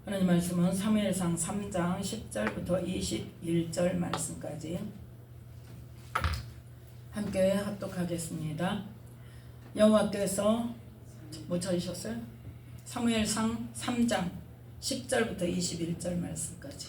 하나님 말씀은 사무엘상 3장 10절부터 21절 말씀까지 함께 합독하겠습니다. 여호와께서 못 찾으셨어요? 사무엘상 3장 10절부터 21절 말씀까지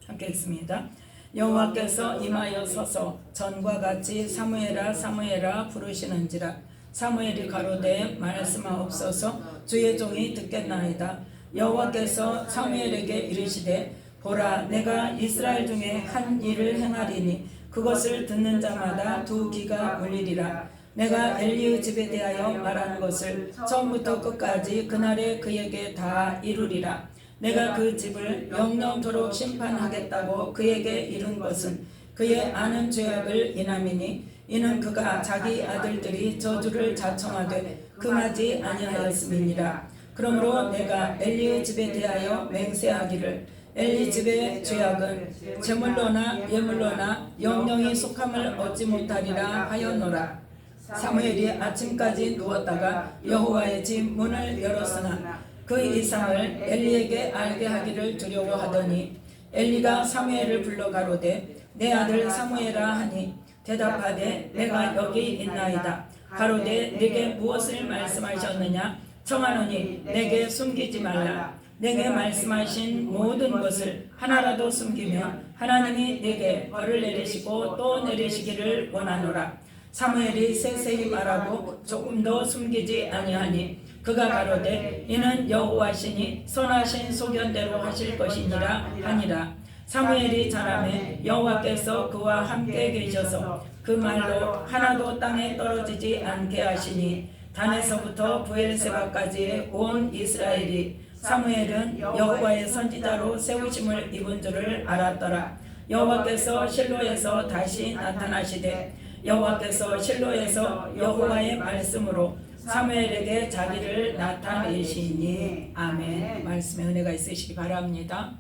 함께 읽습니다. 여호와께서 임하여 서서 전과 같이 사무엘아 사무엘아 부르시는지라. 사무엘이 가로되 말씀하옵소서 주의 종이 듣겠나이다. 여호와께서 사무엘에게 이르시되 보라 내가 이스라엘 중에 한 일을 행하리니 그것을 듣는 자마다 두 귀가 울리리라. 내가 엘리의 집에 대하여 말한 것을 처음부터 끝까지 그날에 그에게 다 이루리라. 내가 그 집을 영영토록 심판하겠다고 그에게 이룬 것은 그의 아는 죄악을 인함이니 이는 그가 자기 아들들이 저주를 자청하되 금하지 아니하였음이니라. 그러므로 내가 엘리의 집에 대하여 맹세하기를 엘리 집의 죄악은 제물로나 예물로나 영영이 속함을 얻지 못하리라 하였노라. 사무엘이 아침까지 누웠다가 여호와의 집 문을 열었으나 그 이상을 엘리에게 알게 하기를 두려워하더니 엘리가 사무엘을 불러 가로되 내 아들 사무엘아 하니 대답하되 내가 여기 있나이다. 가로되 네게 무엇을 말씀하셨느냐. 청하노니 내게 숨기지 말라. 내게 말씀하신 모든 것을 하나라도 숨기면 하나님이 네게 벌을 내리시고 또 내리시기를 원하노라. 사무엘이 세세히 말하고 조금도 숨기지 아니하니 그가 가로되 이는 여호와시니 선하신 소견대로 하실 것이니라 하니라. 사무엘이 자라매 여호와께서 그와 함께 계셔서 그 말로 하나도 땅에 떨어지지 않게 하시니 단에서부터 부엘세바까지의 온 이스라엘이 사무엘은 여호와의 선지자로 세우심을 입은 줄을 알았더라. 여호와께서 실로에서 다시 나타나시되 여호와께서 실로에서 여호와의 말씀으로 사무엘에게 자기를 나타내시니. 아멘. 말씀에 은혜가 있으시기 바랍니다.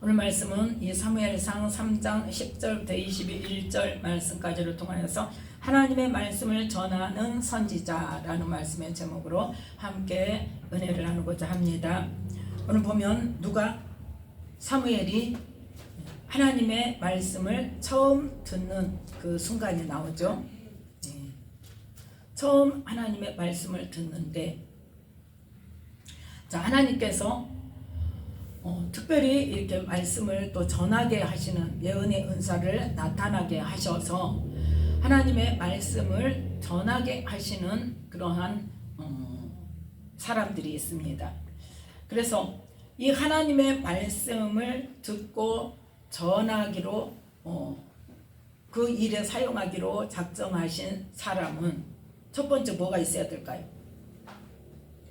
오늘 말씀은 이 사무엘상 3장 10절부터 21절 말씀까지를 통하여서 하나님의 말씀을 전하는 선지자라는 말씀의 제목으로 함께 은혜를 나누고자 합니다. 오늘 보면 누가 사무엘이 하나님의 말씀을 처음 듣는 그 순간이 나오죠. 처음 하나님의 말씀을 듣는데, 자, 하나님께서 특별히 이렇게 말씀을 또 전하게 하시는 예언의 은사를 나타나게 하셔서 하나님의 말씀을 전하게 하시는 그러한 사람들이 있습니다. 그래서 이 하나님의 말씀을 듣고 전하기로 그 일에 사용하기로 작정하신 사람은 첫 번째 뭐가 있어야 될까요?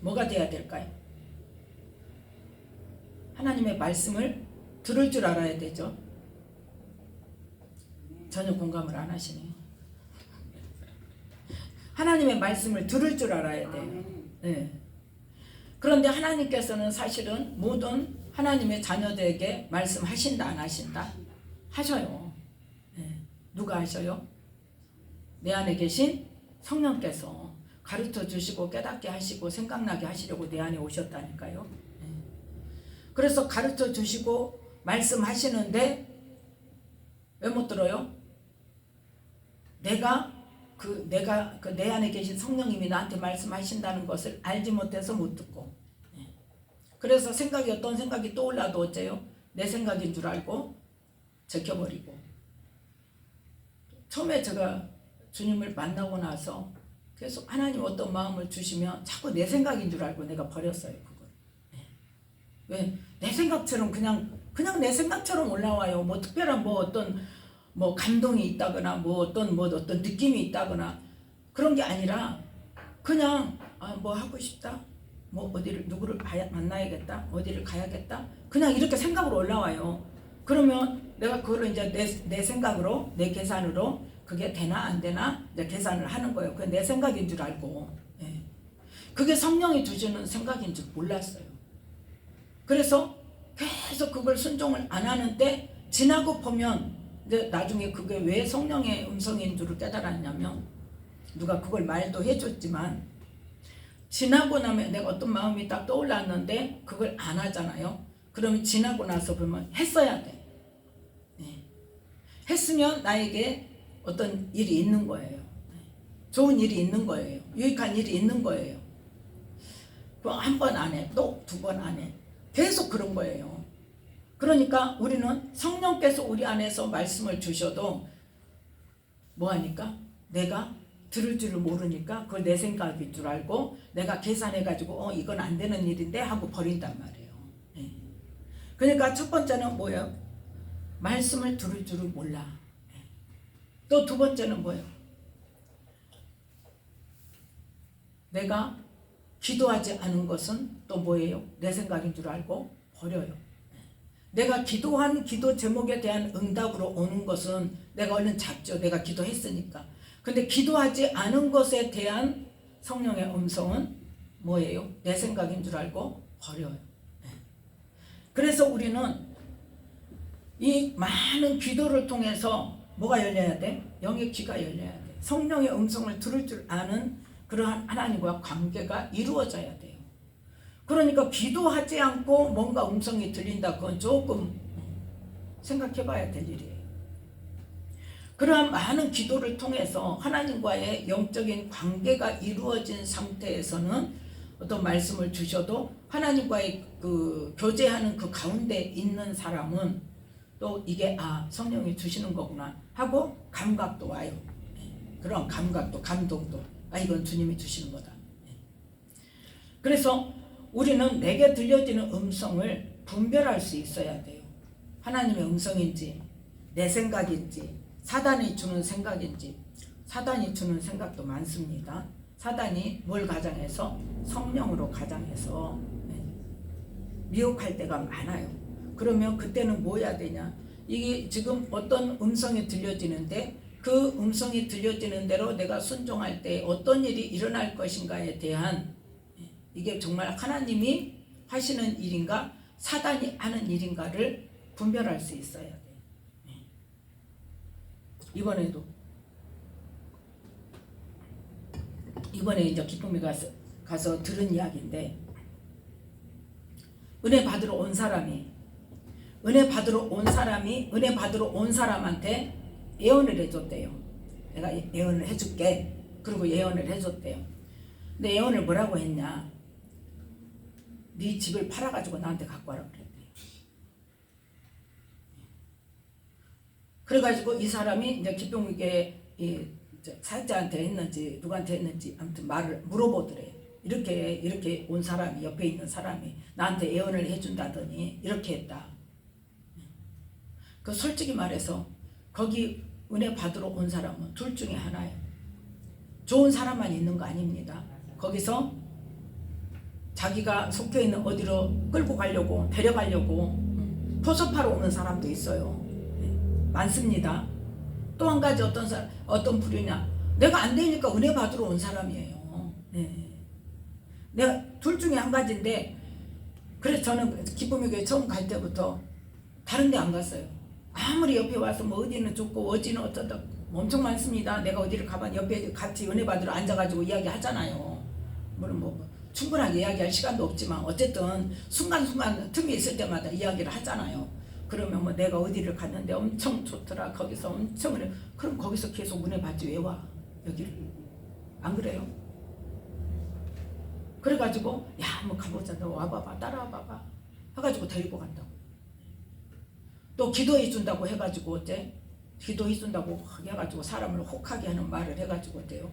뭐가 돼야 될까요? 하나님의 말씀을 들을 줄 알아야 되죠. 전혀 공감을 안 하시네요. 하나님의 말씀을 들을 줄 알아야 돼요. 네. 그런데 하나님께서는 사실은 모든 하나님의 자녀들에게 말씀하신다 안 하신다? 하셔요. 네. 누가 하셔요? 내 안에 계신 성령께서 가르쳐 주시고 깨닫게 하시고 생각나게 하시려고 내 안에 오셨다니까요. 네. 그래서 가르쳐 주시고 말씀하시는데 왜 못 들어요? 내가 내 안에 계신 성령님이 나한테 말씀하신다는 것을 알지 못해서 못 듣고, 그래서 어떤 생각이 떠올라도 어째요? 내 생각인 줄 알고 제껴버리고. 처음에 제가 주님을 만나고 나서 계속 하나님 어떤 마음을 주시면 자꾸 내 생각인 줄 알고 내가 버렸어요, 그걸. 왜? 내 생각처럼 그냥 내 생각처럼 올라와요. 뭐 특별한 뭐 감동이 있다거나 어떤 느낌이 있다거나 그런 게 아니라 그냥 뭐 하고 싶다, 뭐 누구를 만나야겠다, 어디를 가야겠다, 그냥 이렇게 생각으로 올라와요. 그러면 내가 그거를 이제 내 생각으로, 내 계산으로 그게 되나 안 되나 이제 계산을 하는 거예요. 그게 내 생각인 줄 알고. 예. 그게 성령이 주시는 생각인 줄 몰랐어요. 그래서 계속 그걸 순종을 안 하는데 지나고 보면 이제 나중에 그게 왜 성령의 음성인 줄을 깨달았냐면, 누가 그걸 말도 해줬지만 지나고 나면 내가 어떤 마음이 딱 떠올랐는데 그걸 안 하잖아요. 그러면 지나고 나서 보면 했어야 돼. 네. 했으면 나에게 어떤 일이 있는 거예요. 좋은 일이 있는 거예요. 유익한 일이 있는 거예요. 그럼 한 번 안 해. 또 두 번 안 해. 계속 그런 거예요. 그러니까 우리는 성령께서 우리 안에서 말씀을 주셔도 뭐하니까? 내가 들을 줄을 모르니까 그걸 내 생각일 줄 알고 내가 계산해가지고 이건 안 되는 일인데 하고 버린단 말이에요. 네. 그러니까 첫 번째는 뭐예요? 말씀을 들을 줄을 몰라. 네. 또 두 번째는 뭐예요? 내가 기도하지 않은 것은 또 뭐예요? 내 생각인 줄 알고 버려요. 내가 기도한 기도 제목에 대한 응답으로 오는 것은 내가 얼른 잡죠. 내가 기도했으니까. 근데 기도하지 않은 것에 대한 성령의 음성은 뭐예요? 내 생각인 줄 알고 버려요. 그래서 우리는 이 많은 기도를 통해서 뭐가 열려야 돼? 영의 귀가 열려야 돼. 성령의 음성을 들을 줄 아는 그러한 하나님과 관계가 이루어져야 돼요. 그러니까 기도하지 않고 뭔가 음성이 들린다, 그건 조금 생각해 봐야 될 일이에요. 그러한 많은 기도를 통해서 하나님과의 영적인 관계가 이루어진 상태에서는 어떤 말씀을 주셔도 하나님과의 그 교제하는 그 가운데 있는 사람은 또 이게 성령이 주시는 거구나 하고 감각도 와요. 그런 감각도 감동도 이건 주님이 주시는 거다. 그래서 우리는 내게 들려지는 음성을 분별할 수 있어야 돼요. 하나님의 음성인지 내 생각인지 사단이 주는 생각인지. 사단이 주는 생각도 많습니다. 사단이 뭘 가장해서? 성령으로 가장해서 미혹할 때가 많아요. 그러면 그때는 뭐 해야 되냐? 이게 지금 어떤 음성이 들려지는데 그 음성이 들려지는 대로 내가 순종할 때 어떤 일이 일어날 것인가에 대한 이게 정말 하나님이 하시는 일인가 사단이 하는 일인가를 분별할 수 있어야 돼요. 이번에 이제 기쁨이 가서 들은 이야기인데 은혜 받으러 온 사람이 은혜 받으러 온 사람한테 예언을 해줬대요. 내가 예언을 해줄게. 그리고 예언을 해줬대요. 근데 예언을 뭐라고 했냐? 네 집을 팔아가지고 나한테 갖고 와라 그랬대요. 그래가지고 이 사람이 이제 기쁨이게 사역자한테 했는지 누구한테 했는지 아무튼 말을 물어보더래요. 이렇게 온 사람이 옆에 있는 사람이 나한테 예언을 해준다더니 이렇게 했다. 그 솔직히 말해서 거기 은혜 받으러 온 사람은 둘 중에 하나예요. 좋은 사람만 있는 거 아닙니다. 거기서 자기가 속해 있는 어디로 끌고 가려고 데려가려고 포섭하러 오는 사람도 있어요. 많습니다. 또 한 가지 어떤 부류냐? 내가 안 되니까 은혜 받으러 온 사람이에요. 내가 둘 중에 한 가지인데 그래서 저는 기쁨의 교회 처음 갈 때부터 다른 데 안 갔어요. 아무리 옆에 와서 뭐 어디는 좋고 어디는 어쩌다 엄청 많습니다. 내가 어디를 가면 옆에 같이 은혜 받으러 앉아가지고 이야기하잖아요. 물론 뭐 충분하게 이야기할 시간도 없지만 어쨌든 순간순간 틈이 있을 때마다 이야기를 하잖아요. 그러면 뭐 내가 어디를 갔는데 엄청 좋더라. 거기서 엄청 그래. 그럼 거기서 계속 은혜 받지 왜 와? 여기를. 안 그래요? 그래가지고 야 한번 가보자. 너 와봐봐. 따라와봐봐. 해가지고 데리고 간다고. 또 기도해 준다고 해가지고 어째? 기도해 준다고 해가지고 사람을 혹하게 하는 말을 해가지고 어때요?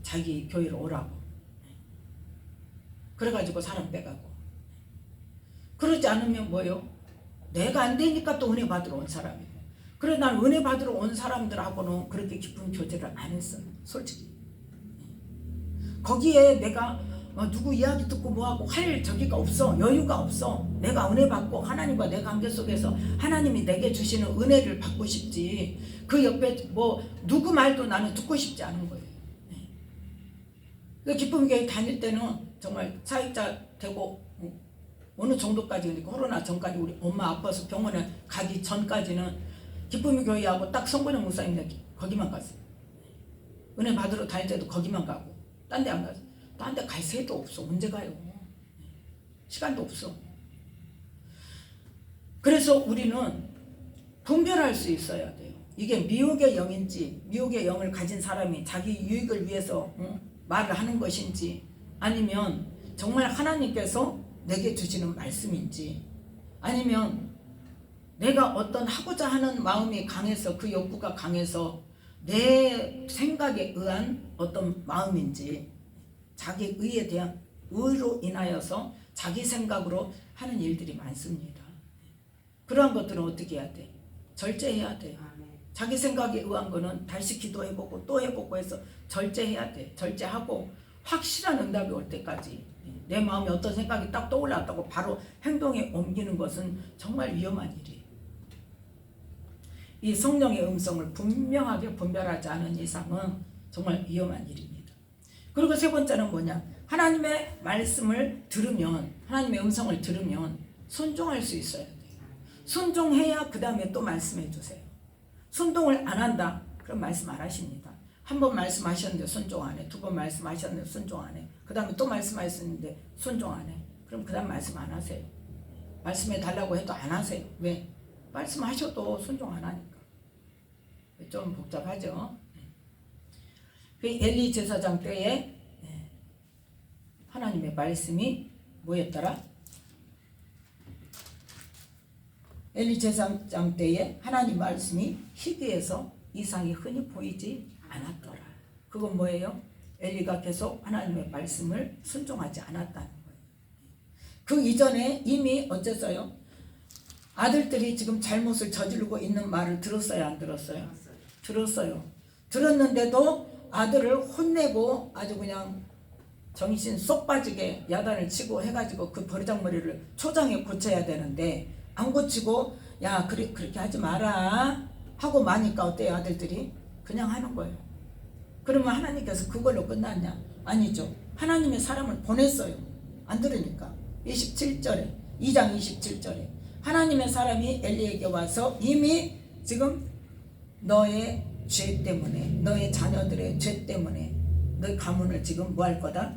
자기 교회로 오라고. 그래가지고 사람 빼가고. 그러지 않으면 뭐요? 내가 안 되니까 또 은혜 받으러 온 사람이고. 그래 난 은혜 받으러 온 사람들하고는 그렇게 깊은 교제를 안 했어요. 솔직히. 거기에 내가 누구 이야기 듣고 뭐하고 할 저기가 없어. 여유가 없어. 내가 은혜 받고 하나님과 내 관계 속에서 하나님이 내게 주시는 은혜를 받고 싶지. 그 옆에 뭐 누구 말도 나는 듣고 싶지 않은 거예요. 그 기쁨교회 다닐 때는 정말 사역자 되고 어느 정도까지 근데 코로나 전까지 우리 엄마 아파서 병원에 가기 전까지는 기쁨의 교회하고 딱 성근영 목사님 거기만 갔어요. 은혜 받으러 다닐 때도 거기만 가고 딴 데 안 갔어요. 딴 데 갈 새도 없어. 언제 가요? 시간도 없어. 그래서 우리는 분별할 수 있어야 돼요. 이게 미혹의 영인지, 미혹의 영을 가진 사람이 자기 유익을 위해서 말을 하는 것인지, 아니면 정말 하나님께서 내게 주시는 말씀인지, 아니면 내가 어떤 하고자 하는 마음이 강해서, 그 욕구가 강해서 내 생각에 의한 어떤 마음인지, 자기 의에 대한 의로 인하여서 자기 생각으로 하는 일들이 많습니다. 그러한 것들은 어떻게 해야 돼? 절제해야 돼. 자기 생각에 의한 거는 다시 기도해보고 또 해보고 해서 절제해야 돼. 절제하고 확실한 응답이 올 때까지, 내 마음에 어떤 생각이 딱 떠올랐다고 바로 행동에 옮기는 것은 정말 위험한 일이에요. 이 성령의 음성을 분명하게 분별하지 않은 이상은 정말 위험한 일입니다. 그리고 세 번째는 뭐냐? 하나님의 말씀을 들으면, 하나님의 음성을 들으면 순종할 수 있어야 돼요. 순종해야 그 다음에 또 말씀해 주세요. 순종을 안 한다, 그럼 말씀 안 하십니다. 한 번 말씀하셨는데 순종 안 해. 두 번 말씀하셨는데 순종 안 해. 그 다음에 또 말씀하셨는데 순종 안 해. 그럼 그 다음 말씀 안 하세요. 말씀해 달라고 해도 안 하세요. 왜? 말씀하셔도 순종 안 하니까. 좀 복잡하죠. 그 엘리 제사장 때에 하나님의 말씀이 뭐였더라? 엘리 제사장 때에 하나님 말씀이 희귀해서 이상이 흔히 보이지 않았더라. 그건 뭐예요? 엘리가 계속 하나님의 말씀을 순종하지 않았다는 거예요. 그 이전에 이미 어쨌어요? 아들들이 지금 잘못을 저지르고 있는 말을 들었어요, 안 들었어요? 들었어요. 들었는데도 아들을 혼내고 아주 그냥 정신 쏙 빠지게 야단을 치고 해가지고 그 버르장머리를 초장에 고쳐야 되는데 안 고치고, 야 그렇게 하지 마라 하고 마니까 어때요? 아들들이 그냥 하는 거예요. 그러면 하나님께서 그걸로 끝났냐? 아니죠. 하나님의 사람을 보냈어요. 안 들으니까. 27절에 2장 27절에 하나님의 사람이 엘리에게 와서 이미 지금 너의 죄 때문에, 너의 자녀들의 죄 때문에 너의 가문을 지금 뭐 할 거다?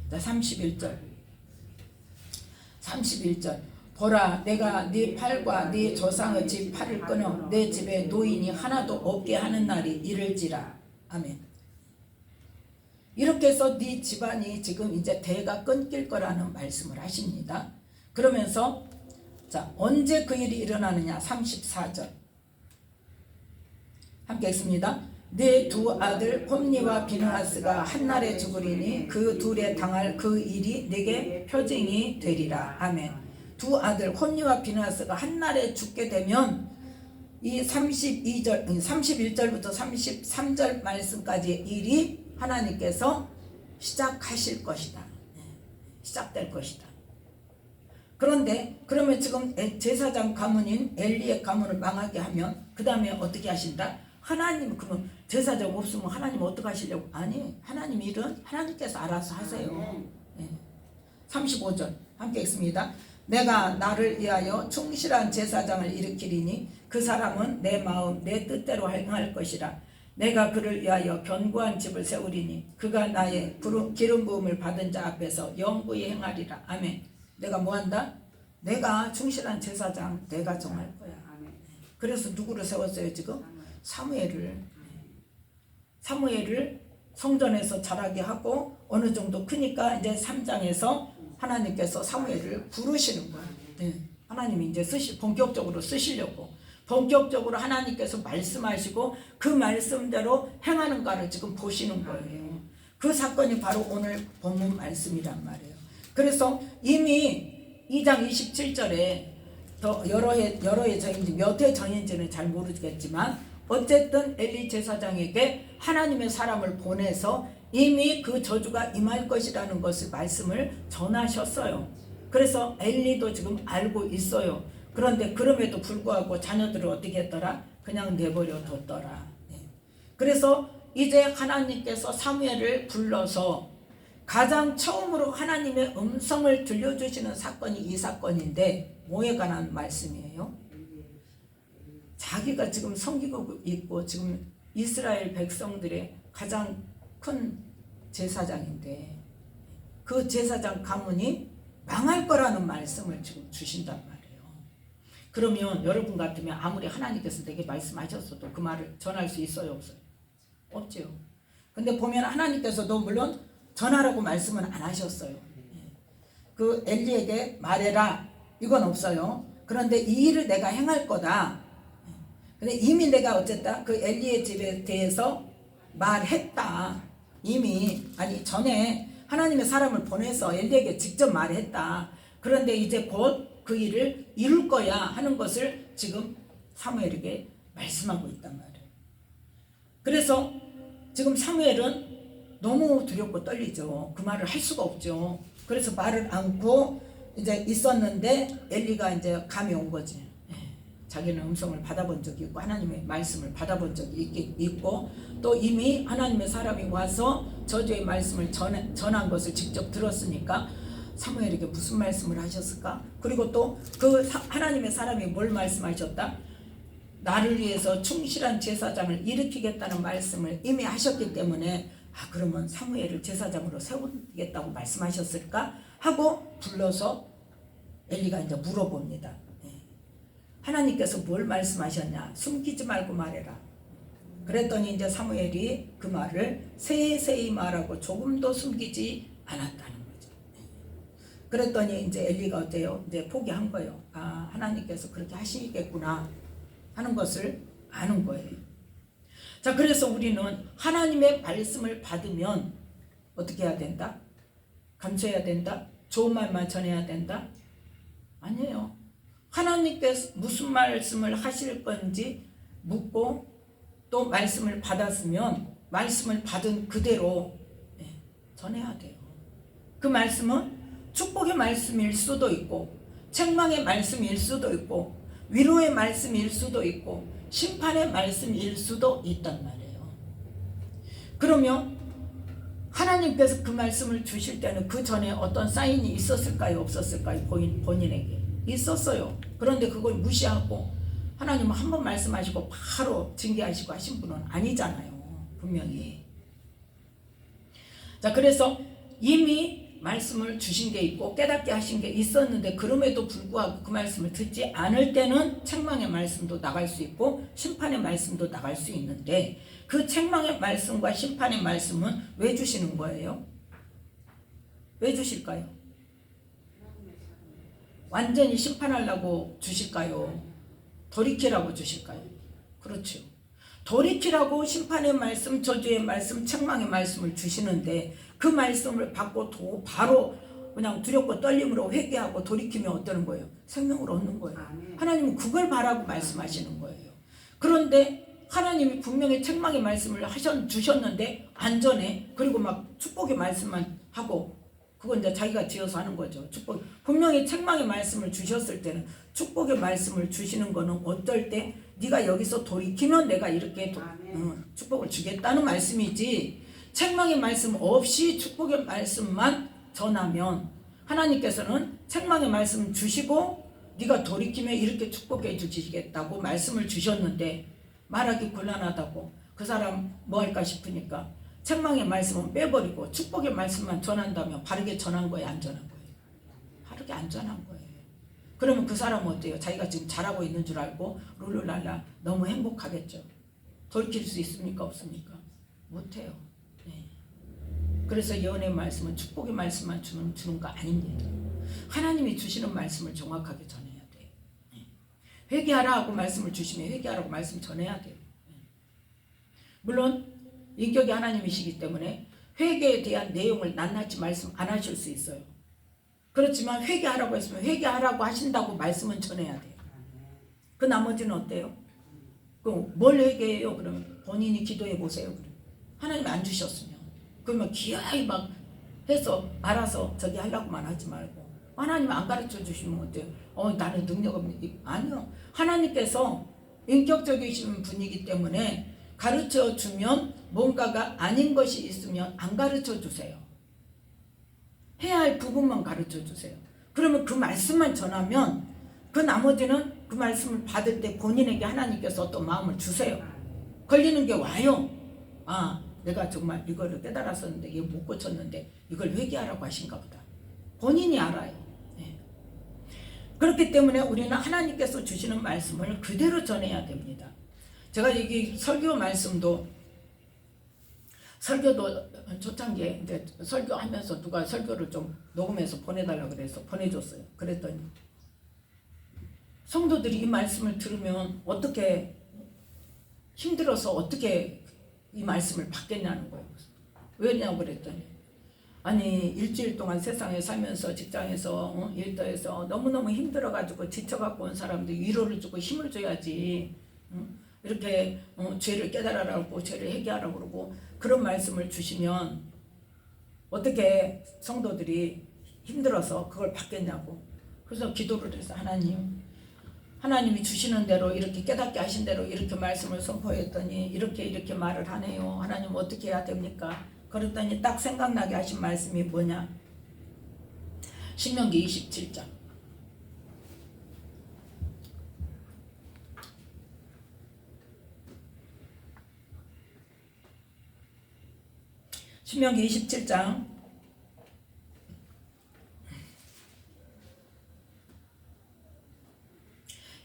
자, 31절 보라, 내가 네 팔과 네 조상의 집 팔을 끊어 내 집에 노인이 하나도 없게 하는 날이 이를지라. 아멘. 이렇게 해서 네 집안이 지금 이제 대가 끊길 거라는 말씀을 하십니다. 그러면서 자, 언제 그 일이 일어나느냐? 34절 함께 읽습니다. 네 두 아들 홈니와 비느하스가 한날에 죽으리니 그 둘에 당할 그 일이 내게 표징이 되리라. 아멘. 두 아들 홈니와 비느하스가 한날에 죽게 되면 이 31절부터 33절 말씀까지의 일이 하나님께서 시작하실 것이다. 시작될 것이다. 그런데 그러면 지금 제사장 가문인 엘리의 가문을 망하게 하면 그 다음에 어떻게 하신다? 하나님, 그러면 제사장 없으면 하나님 어떻게 하시려고? 아니, 하나님 일은 하나님께서 알아서 하세요. 35절 함께 읽습니다. 내가 나를 위하여 충실한 제사장을 일으키리니 그 사람은 내 마음 내 뜻대로 행할 것이라. 내가 그를 위하여 견고한 집을 세우리니 그가 나의 기름 부음을 받은 자 앞에서 영구히 행하리라. 아멘. 내가 뭐한다? 내가 충실한 제사장 내가 정할 거야. 그래서 누구를 세웠어요 지금? 사무엘을 성전에서 자라게 하고 어느 정도 크니까 이제 3장에서 하나님께서 사무엘을 부르시는 거예요. 하나님이 이제 본격적으로 쓰시려고, 본격적으로 하나님께서 말씀하시고 그 말씀대로 행하는가를 지금 보시는 거예요. 그 사건이 바로 오늘 본문 말씀이란 말이에요. 그래서 이미 2장 27절에 더 여러 해 전인지 몇 해 전인지는 잘 모르겠지만 어쨌든 엘리 제사장에게 하나님의 사람을 보내서 이미 그 저주가 임할 것이라는 것을 말씀을 전하셨어요. 그래서 엘리도 지금 알고 있어요. 그런데 그럼에도 불구하고 자녀들을 어떻게 했더라? 그냥 내버려 뒀더라. 그래서 이제 하나님께서 사무엘을 불러서 가장 처음으로 하나님의 음성을 들려주시는 사건이 이 사건인데 뭐에 관한 말씀이에요? 자기가 지금 섬기고 있고 지금 이스라엘 백성들의 가장 큰 제사장인데 그 제사장 가문이 망할 거라는 말씀을 지금 주신단 말이에요. 그러면 여러분 같으면 아무리 하나님께서 내게 말씀하셨어도 그 말을 전할 수 있어요, 없어요? 없죠. 근데 보면 하나님께서도 물론 전하라고 말씀은 안 하셨어요. 그 엘리에게 말해라 이건 없어요. 그런데 이 일을 내가 행할 거다. 근데 이미 내가 어쨌다 그 엘리의 집에 대해서 말했다. 이미 아니 전에 하나님의 사람을 보내서 엘리에게 직접 말했다. 그런데 이제 곧 그 일을 이룰 거야 하는 것을 지금 사무엘에게 말씀하고 있단 말이에요. 그래서 지금 사무엘은 너무 두렵고 떨리죠. 그 말을 할 수가 없죠. 그래서 말을 않고 이제 있었는데 엘리가 이제 감이 온 거지. 자기는 음성을 받아본 적이 있고 하나님의 말씀을 받아본 적이 있고 또 이미 하나님의 사람이 와서 저주의 말씀을 전한 것을 직접 들었으니까 사무엘에게 무슨 말씀을 하셨을까? 그리고 또 그 하나님의 사람이 뭘 말씀하셨다? 나를 위해서 충실한 제사장을 일으키겠다는 말씀을 이미 하셨기 때문에 그러면 사무엘을 제사장으로 세우겠다고 말씀하셨을까? 하고 불러서 엘리가 이제 물어봅니다. 하나님께서 뭘 말씀하셨냐? 숨기지 말고 말해라. 그랬더니 이제 사무엘이 그 말을 세세히 말하고 조금도 숨기지 않았다는 거죠. 그랬더니 이제 엘리가 어때요? 이제 포기한 거예요. 하나님께서 그렇게 하시겠구나 하는 것을 아는 거예요. 자, 그래서 우리는 하나님의 말씀을 받으면 어떻게 해야 된다? 감사해야 된다? 좋은 말만 전해야 된다? 아니에요. 하나님께서 무슨 말씀을 하실 건지 묻고 또 말씀을 받았으면 말씀을 받은 그대로 전해야 돼요. 그 말씀은 축복의 말씀일 수도 있고 책망의 말씀일 수도 있고 위로의 말씀일 수도 있고 심판의 말씀일 수도 있단 말이에요. 그러면 하나님께서 그 말씀을 주실 때는 그 전에 어떤 사인이 있었을까요? 없었을까요? 본인에게 있었어요. 그런데 그걸 무시하고 하나님은 한 번 말씀하시고 바로 징계하시고 하신 분은 아니잖아요. 분명히. 자, 그래서 이미 말씀을 주신 게 있고 깨닫게 하신 게 있었는데 그럼에도 불구하고 그 말씀을 듣지 않을 때는 책망의 말씀도 나갈 수 있고 심판의 말씀도 나갈 수 있는데 그 책망의 말씀과 심판의 말씀은 왜 주시는 거예요? 왜 주실까요? 완전히 심판하려고 주실까요? 돌이키라고 주실까요? 그렇죠. 돌이키라고 심판의 말씀, 저주의 말씀, 책망의 말씀을 주시는데 그 말씀을 받고 바로 그냥 두렵고 떨림으로 회개하고 돌이키면 어떠는 거예요? 생명을 얻는 거예요. 하나님은 그걸 바라고 말씀하시는 거예요. 그런데 하나님이 분명히 책망의 말씀을 주셨는데 안 전해. 그리고 막 축복의 말씀만 하고 그건 이제 자기가 지어서 하는 거죠. 축복. 분명히 책망의 말씀을 주셨을 때는 축복의 말씀을 주시는 거는 어떨 때 네가 여기서 돌이키면 내가 이렇게 축복을 주겠다는 말씀이지 책망의 말씀 없이 축복의 말씀만 전하면 하나님께서는 책망의 말씀 주시고 네가 돌이키면 이렇게 축복해 주시겠다고 말씀을 주셨는데 말하기 곤란하다고 그 사람 뭐 할까 싶으니까 책망의 말씀은 빼버리고 축복의 말씀만 전한다면 바르게 전한 거예요? 안 전한 거예요? 바르게 안 전한 거예요. 그러면 그 사람은 어때요? 자기가 지금 잘하고 있는 줄 알고 룰루랄라 너무 행복하겠죠. 돌이킬 수 있습니까? 없습니까? 못해요. 네. 그래서 예언의 말씀은 축복의 말씀만 주는 거 아닙니다. 하나님이 주시는 말씀을 정확하게 전해야 돼요. 네. 회개하라 하고 말씀을 주시면 회개하라고 말씀 전해야 돼요. 네. 물론 인격이 하나님이시기 때문에 회개에 대한 내용을 낱낱이 말씀 안 하실 수 있어요. 그렇지만 회개하라고 했으면 회개하라고 하신다고 말씀은 전해야 돼요. 그 나머지는 어때요? 그럼 뭘 회개해요? 그러면 본인이 기도해 보세요. 그럼 하나님 안 주셨으면 그러면 기아이 막 해서 알아서 저기 하려고만 하지 말고 하나님 안 가르쳐 주시면 어때요? 나는 능력 없는 아니요. 하나님께서 인격적이신 분이기 때문에 가르쳐 주면 뭔가가 아닌 것이 있으면 안 가르쳐 주세요. 해야 할 부분만 가르쳐 주세요. 그러면 그 말씀만 전하면 그 나머지는 그 말씀을 받을 때 본인에게 하나님께서 어떤 마음을 주세요. 걸리는 게 와요. 내가 정말 이거를 깨달았었는데 이거 못 고쳤는데 이걸 회개하라고 하신가 보다. 본인이 알아요. 네. 그렇기 때문에 우리는 하나님께서 주시는 말씀을 그대로 전해야 됩니다. 제가 여기 설교도 초창기에 이제 설교하면서 누가 설교를 좀 녹음해서 보내달라고 그래서 보내줬어요. 그랬더니 성도들이 이 말씀을 들으면 어떻게 힘들어서 어떻게 이 말씀을 받겠냐는 거예요. 왜냐고 그랬더니 아니 일주일 동안 세상에 살면서 직장에서 일터에서 너무너무 힘들어가지고 지쳐갖고 온 사람들 위로를 주고 힘을 줘야지 이렇게 죄를 깨달으라고 죄를 회개하라고 그러고 그런 말씀을 주시면 어떻게 성도들이 힘들어서 그걸 받겠냐고. 그래서 기도를 해서 하나님이 주시는 대로 이렇게 깨닫게 하신 대로 이렇게 말씀을 선포했더니 이렇게 말을 하네요. 하나님 어떻게 해야 됩니까? 그랬더니 딱 생각나게 하신 말씀이 뭐냐? 신명기 27장. 신명기 27장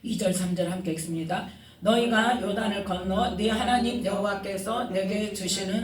2절 3절 함께 읽습니다. 너희가 요단을 건너 네 하나님 여호와께서 내게 주시는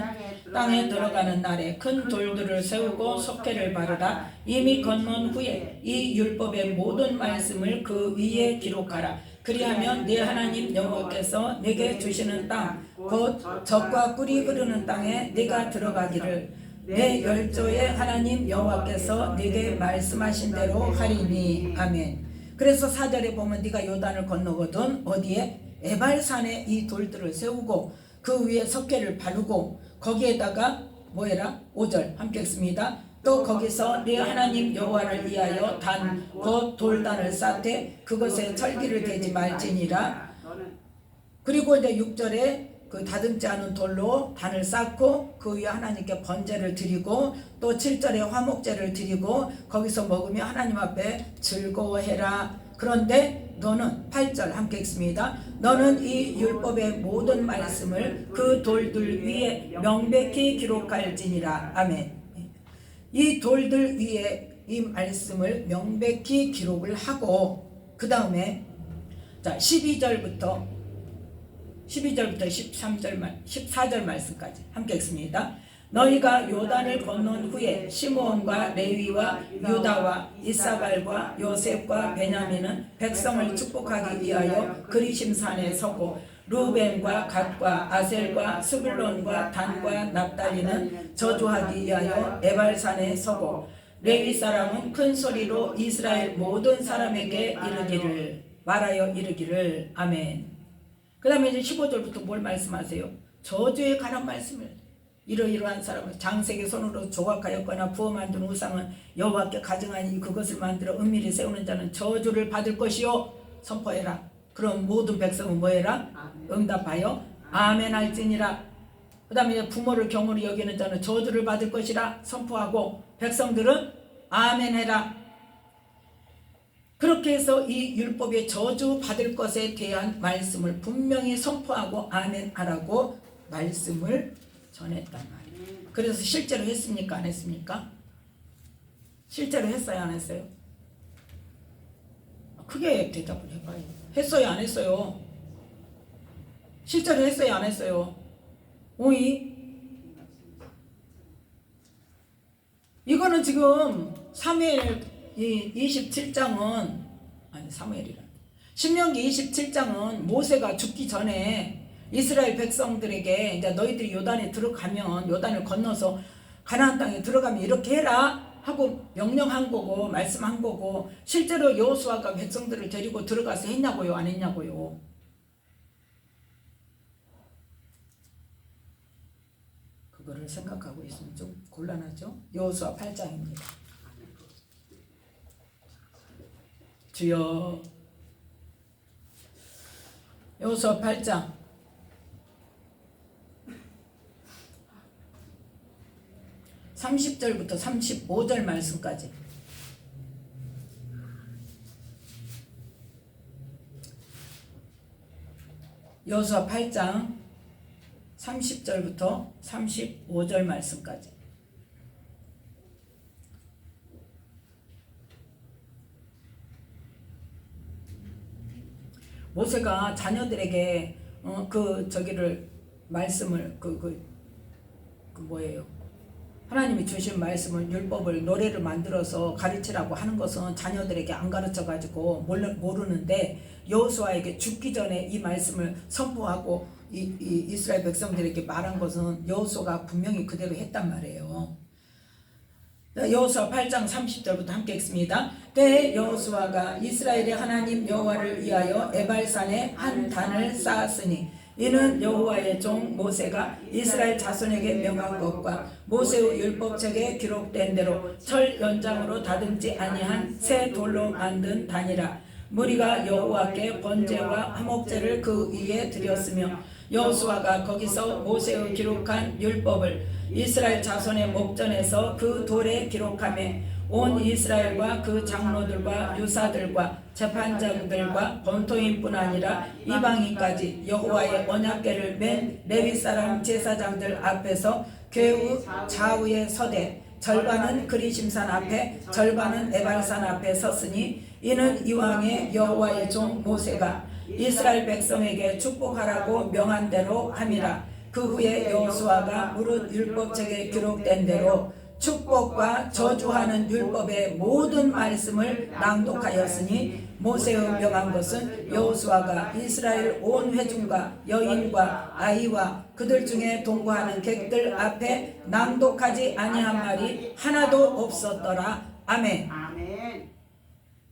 땅에 들어가는 날에 큰 돌들을 세우고 석회를 바르라. 이미 건넌 후에 이 율법의 모든 말씀을 그 위에 기록하라. 그리하면 네 하나님 여호와께서 내게 주시는 땅 곧 젖과 꿀이 흐르는 땅에 네가 들어가기를 내 열조의 하나님 여호와께서 네게 말씀하신 대로 하리니. 아멘. 그래서 4절에 보면 네가 요단을 건너거든 어디에? 에발산에 이 돌들을 세우고 그 위에 석회를 바르고 거기에다가 뭐해라? 5절 함께 읽습니다. 또 거기서 네 하나님 여호와를 위하여 단 곧 돌단을 쌓되 그것에 철기를 대지 말지니라. 그리고 이제 6절에 그 다듬지 않은 돌로 단을 쌓고 그 위에 하나님께 번제를 드리고 또 7절에 화목제를 드리고 거기서 먹으며 하나님 앞에 즐거워해라. 그런데 너는 8절 함께 읽습니다. 너는 이 율법의 모든 말씀을 그 돌들 위에 명백히 기록할지니라. 아멘. 이 돌들 위에 이 말씀을 명백히 기록을 하고 그 다음에 자 12절부터 14절 말씀까지 함께 읽습니다. 너희가 요단을 건넌 후에 시므온과 레위와 유다와 이사갈과 요셉과 베냐민은 백성을 축복하기 위하여 그리심산에 서고 루벤과 갓과 아셀과 스불론과 단과 납달리는 저주하기 위하여 에발산에 서고 레위 사람은 큰 소리로 이스라엘 모든 사람에게 말하여 이르기를. 아멘. 그 다음에 이제 15절부터 뭘 말씀하세요? 저주에 관한 말씀을 이러이러한 사람은 장색의 손으로 조각하였거나 부어 만든 우상은 여호와께 가증하니 그것을 만들어 은밀히 세우는 자는 저주를 받을 것이요 선포해라. 그럼 모든 백성은 뭐해라? 응답하여 아멘 할지니라. 그 다음에 부모를 경으로 여기는 자는 저주를 받을 것이라 선포하고 백성들은 아멘 해라. 그렇게 해서 이 율법의 저주 받을 것에 대한 말씀을 분명히 선포하고 아멘 하라고 말씀을 전했단 말이에요. 그래서 실제로 했습니까? 안 했습니까? 실제로 했어요? 안 했어요? 크게 대답을 해봐요. 했어요? 안 했어요? 실제로 했어요? 안 했어요? 오이? 이거는 지금 사무엘 27장은 아니 사무엘이라 신명기 27장은 모세가 죽기 전에 이스라엘 백성들에게 이제 너희들이 요단에 들어가면 요단을 건너서 가나안 땅에 들어가면 이렇게 해라 하고 명령한 거고 말씀한 거고 실제로 여호수아가 백성들을 데리고 들어가서 했냐고요? 안 했냐고요? 그거를 생각하고 있으면 좀 곤란하죠? 여호수아 8장입니다. 주여. 여호수아 8장 30절부터 35절 말씀까지. 여호수아 8장 30절부터 35절 말씀까지. 모세가 자녀들에게 말씀을 뭐예요? 하나님이 주신 말씀을, 율법을 노래를 만들어서 가르치라고 하는 것은 자녀들에게 안 가르쳐 가지고 모르는데, 여호수아에게 죽기 전에 이 말씀을 선포하고 이스라엘 백성들에게 말한 것은 여호수아가 분명히 그대로 했단 말이에요. 여호수아 8장 30절부터 함께 읽습니다. 때에 여호수아가 이스라엘의 하나님 여호와를 위하여 에발산에 한 단을 쌓았으니 이는 여호와의 종 모세가 이스라엘 자손에게 명한 것과 모세의 율법책에 기록된 대로 철 연장으로 다듬지 아니한 새 돌로 만든 단이라. 무리가 여호와께 번제와 화목제를 그 위에 드렸으며 여호수아가 거기서 모세의 기록한 율법을 이스라엘 자손의 목전에서 그 돌에 기록하며 온 이스라엘과 그 장로들과 유사들과 재판장들과 본토인뿐 아니라 이방인까지 여호와의 언약궤를 맨 레위 사람 제사장들 앞에서 궤우 좌우에 서되 절반은 그리심산 앞에 절반은 에발산 앞에 섰으니 이는 이왕의 여호와의 종 모세가 이스라엘 백성에게 축복하라고 명한 대로 함이라. 그 후에 여호수아가 무릇 율법책에 기록된 대로 축복과 저주하는 율법의 모든 말씀을 낭독하였으니 모세의 명한 것은 여호수아가 이스라엘 온 회중과 여인과 아이와 그들 중에 동거하는 객들 앞에 낭독하지 아니한 말이 하나도 없었더라. 아멘.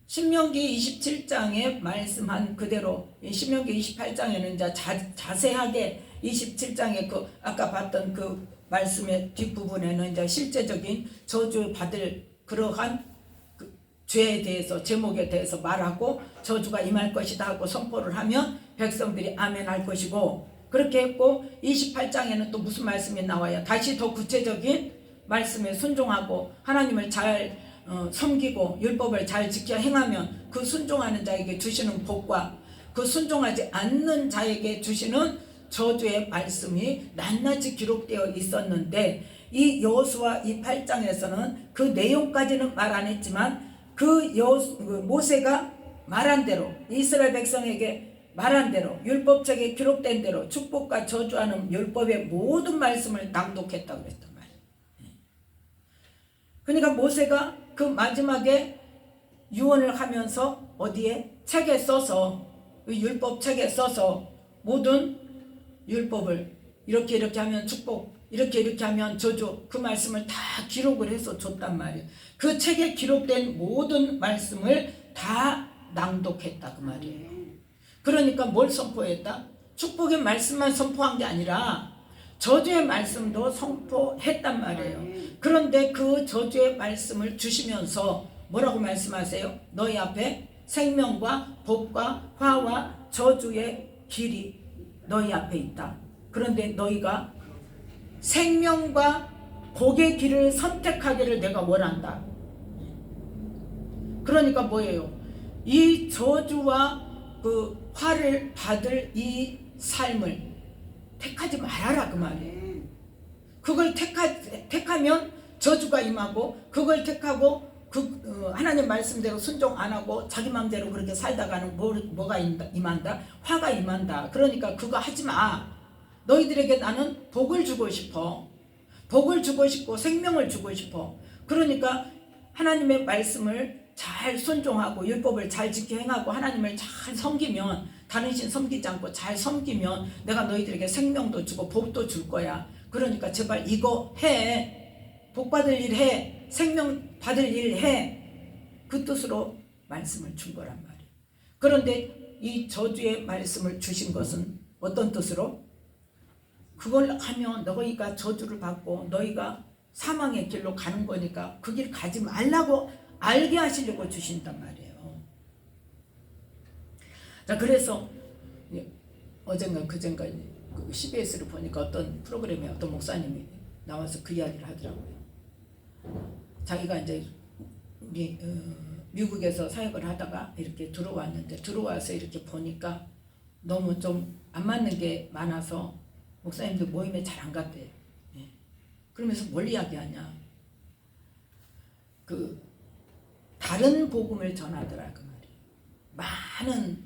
신명기 27장에 말씀한 그대로 신명기 28장에는 이제 자세하게 27장에 아까 봤던 그 말씀의 뒷부분에는 이제 실제적인 저주 받을 그러한 그 죄에 대해서, 제목에 대해서 말하고 저주가 임할 것이다 하고 선포를 하면 백성들이 아멘 할 것이고, 그렇게 했고 28장에는 또 무슨 말씀이 나와요? 다시 더 구체적인 말씀에 순종하고 하나님을 잘 섬기고 율법을 잘 지켜 행하면 그 순종하는 자에게 주시는 복과 그 순종하지 않는 자에게 주시는 저주의 말씀이 낱낱이 기록되어 있었는데, 이 여호수아 이 8장에서는 그 내용까지는 말 안 했지만 그 모세가 말한 대로, 이스라엘 백성에게 말한 대로, 율법책에 기록된 대로 축복과 저주하는 율법의 모든 말씀을 낭독했다고 그랬단 말이에요. 그러니까 모세가 그 마지막에 유언을 하면서 어디에? 책에 써서, 율법책에 써서 모든 율법을 이렇게 하면 축복, 이렇게 하면 저주, 그 말씀을 다 기록을 해서 줬단 말이에요. 그 책에 기록된 모든 말씀을 다 낭독했다 그 말이에요. 그러니까 뭘 선포했다? 축복의 말씀만 선포한 게 아니라 저주의 말씀도 선포했단 말이에요. 그런데 그 저주의 말씀을 주시면서 뭐라고 말씀하세요? 너희 앞에 생명과 복과 화와 저주의 길이 너희 앞에 있다. 그런데 너희가 생명과 복의 길을 선택하기를 내가 원한다. 그러니까 뭐예요? 이 저주와 그 화를 받을 이 삶을 택하지 말아라 그 말이에요. 그걸 택하면 저주가 임하고, 그걸 택하고 하나님 말씀대로 순종 안 하고 자기 마음대로 그렇게 살다가는 뭐가 임한다? 화가 임한다. 그러니까 그거 하지 마. 너희들에게 나는 복을 주고 싶어. 복을 주고 싶고 생명을 주고 싶어. 그러니까 하나님의 말씀을 잘 순종하고 율법을 잘 지켜 행하고 하나님을 잘 섬기면, 다른 신 섬기지 않고 잘 섬기면 내가 너희들에게 생명도 주고 복도 줄 거야. 그러니까 제발 이거 해. 복 받을 일 해. 생명 받을 일 해. 그 뜻으로 말씀을 준 거란 말이에요. 그런데 이 저주의 말씀을 주신 것은 어떤 뜻으로? 그걸 하면 너희가 저주를 받고 너희가 사망의 길로 가는 거니까 그 길 가지 말라고 알게 하시려고 주신단 말이에요. 자, 그래서 어젠가 그젠가 CBS를 보니까 어떤 프로그램에 어떤 목사님이 나와서 그 이야기를 하더라고요. 자기가 이제 미국에서 사역을 하다가 이렇게 들어왔는데, 들어와서 이렇게 보니까 너무 좀 안 맞는 게 많아서 목사님들 모임에 잘 안 갔대요. 예. 그러면서 뭘 이야기하냐? 그 다른 복음을 전하더라 그 말이에요. 많은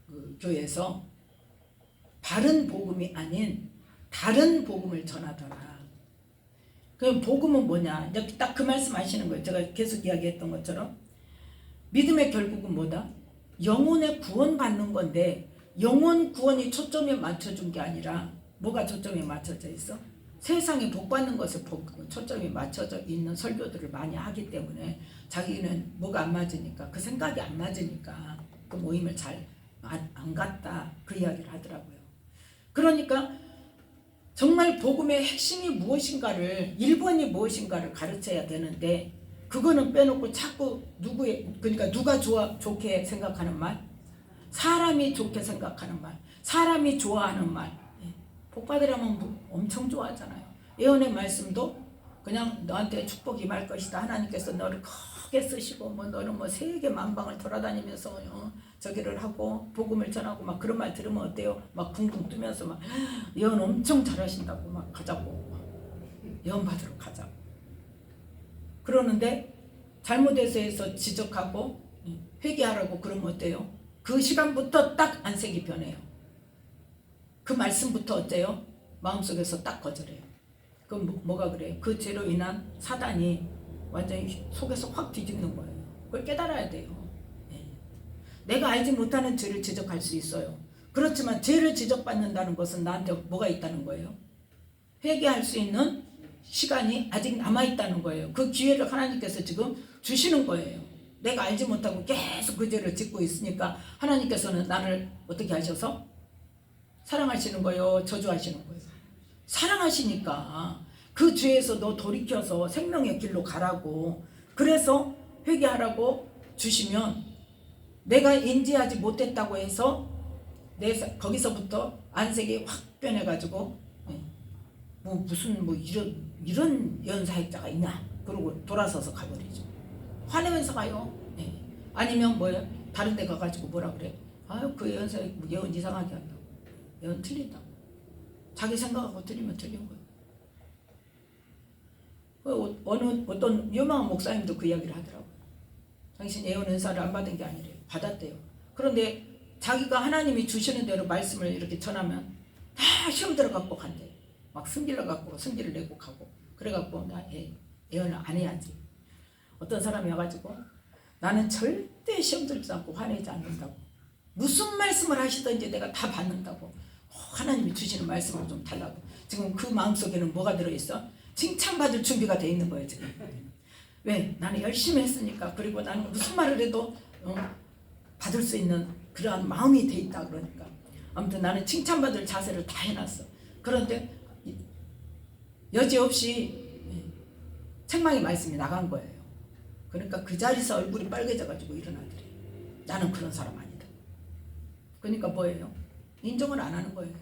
그 교회에서 바른 복음이 아닌 다른 복음을 전하더라. 그럼 복음은 뭐냐? 이제 딱 그 말씀 하시는 거예요. 제가 계속 이야기했던 것처럼 믿음의 결국은 뭐다? 영혼의 구원 받는 건데 영혼 구원이 초점에 맞춰준 게 아니라 뭐가 초점에 맞춰져 있어? 세상에 복 받는 것에 초점이 맞춰져 있는 설교들을 많이 하기 때문에 자기는 뭐가 안 맞으니까 그 생각이 안 맞으니까 그 모임을 잘 안 갔다 그 이야기를 하더라고요. 그러니까 정말 복음의 핵심이 무엇인가를 1번이 무엇인가를 가르쳐야 되는데 그거는 빼놓고 자꾸 그러니까 누가 좋게 생각하는 말, 사람이 좋게 생각하는 말, 사람이 좋아하는 말. 복 받으려면 엄청 좋아하잖아요. 예언의 말씀도 그냥 너한테 축복이 임할 것이다. 하나님께서 너를 크게 쓰시고 뭐 너는 뭐 세계 만방을 돌아다니면서 저기를 하고 복음을 전하고 막 그런 말 들으면 어때요? 막 붕붕 뜨면서 막 예언 엄청 잘하신다고 막 가자고 예언 받으러 가자고 그러는데 잘못해서 해서 지적하고 회개하라고 그러면 어때요? 그 시간부터 딱 안색이 변해요. 그 말씀부터 어때요? 마음속에서 딱 거절해요. 그럼 뭐가 그래요? 그 죄로 인한 사단이 완전히 속에서 확 뒤집는 거예요. 그걸 깨달아야 돼요. 내가 알지 못하는 죄를 지적할 수 있어요. 그렇지만 죄를 지적받는다는 것은 나한테 뭐가 있다는 거예요? 회개할 수 있는 시간이 아직 남아있다는 거예요. 그 기회를 하나님께서 지금 주시는 거예요. 내가 알지 못하고 계속 그 죄를 짓고 있으니까 하나님께서는 나를 어떻게 하셔서? 사랑하시는 거예요? 저주하시는 거예요? 사랑하시니까 그 죄에서 너 돌이켜서 생명의 길로 가라고 그래서 회개하라고 주시면 내가 인지하지 못했다고 해서 거기서부터 안색이 확 변해가지고 뭐 무슨 뭐 이런 연사역자가 있냐 그러고 돌아서서 가버리죠. 화내면서 가요. 아니면 뭐예요? 다른 데 가가지고 뭐라 그래? 아유 그 연사역 예언 이상하게 한다고 예언 틀린다고 자기 생각하고 틀리면 틀린 거예요. 어떤 유명한 목사님도 그 이야기를 하더라고요. 당신 예언 은사를 안 받은 게 아니래요. 받았대요. 그런데 자기가 하나님이 주시는 대로 말씀을 이렇게 전하면 다 시험 들어갖고 간대요. 막 승기를 갖고 승기를 내고 가고 그래갖고 나 예언을 안 해야지. 어떤 사람이 와가지고 나는 절대 시험 들지 않고 화내지 않는다고 무슨 말씀을 하시든지 내가 다 받는다고 하나님이 주시는 말씀을 좀 달라고. 지금 그 마음속에는 뭐가 들어있어? 칭찬받을 준비가 돼 있는 거예요 지금. 왜? 나는 열심히 했으니까. 그리고 나는 무슨 말을 해도 받을 수 있는 그러한 마음이 돼 있다 그러니까. 아무튼 나는 칭찬받을 자세를 다 해놨어. 그런데 여지없이 책망의 말씀이 나간 거예요. 그러니까 그 자리에서 얼굴이 빨개져가지고 일어나더래. 나는 그런 사람 아니다. 그러니까 뭐예요? 인정을 안 하는 거예요.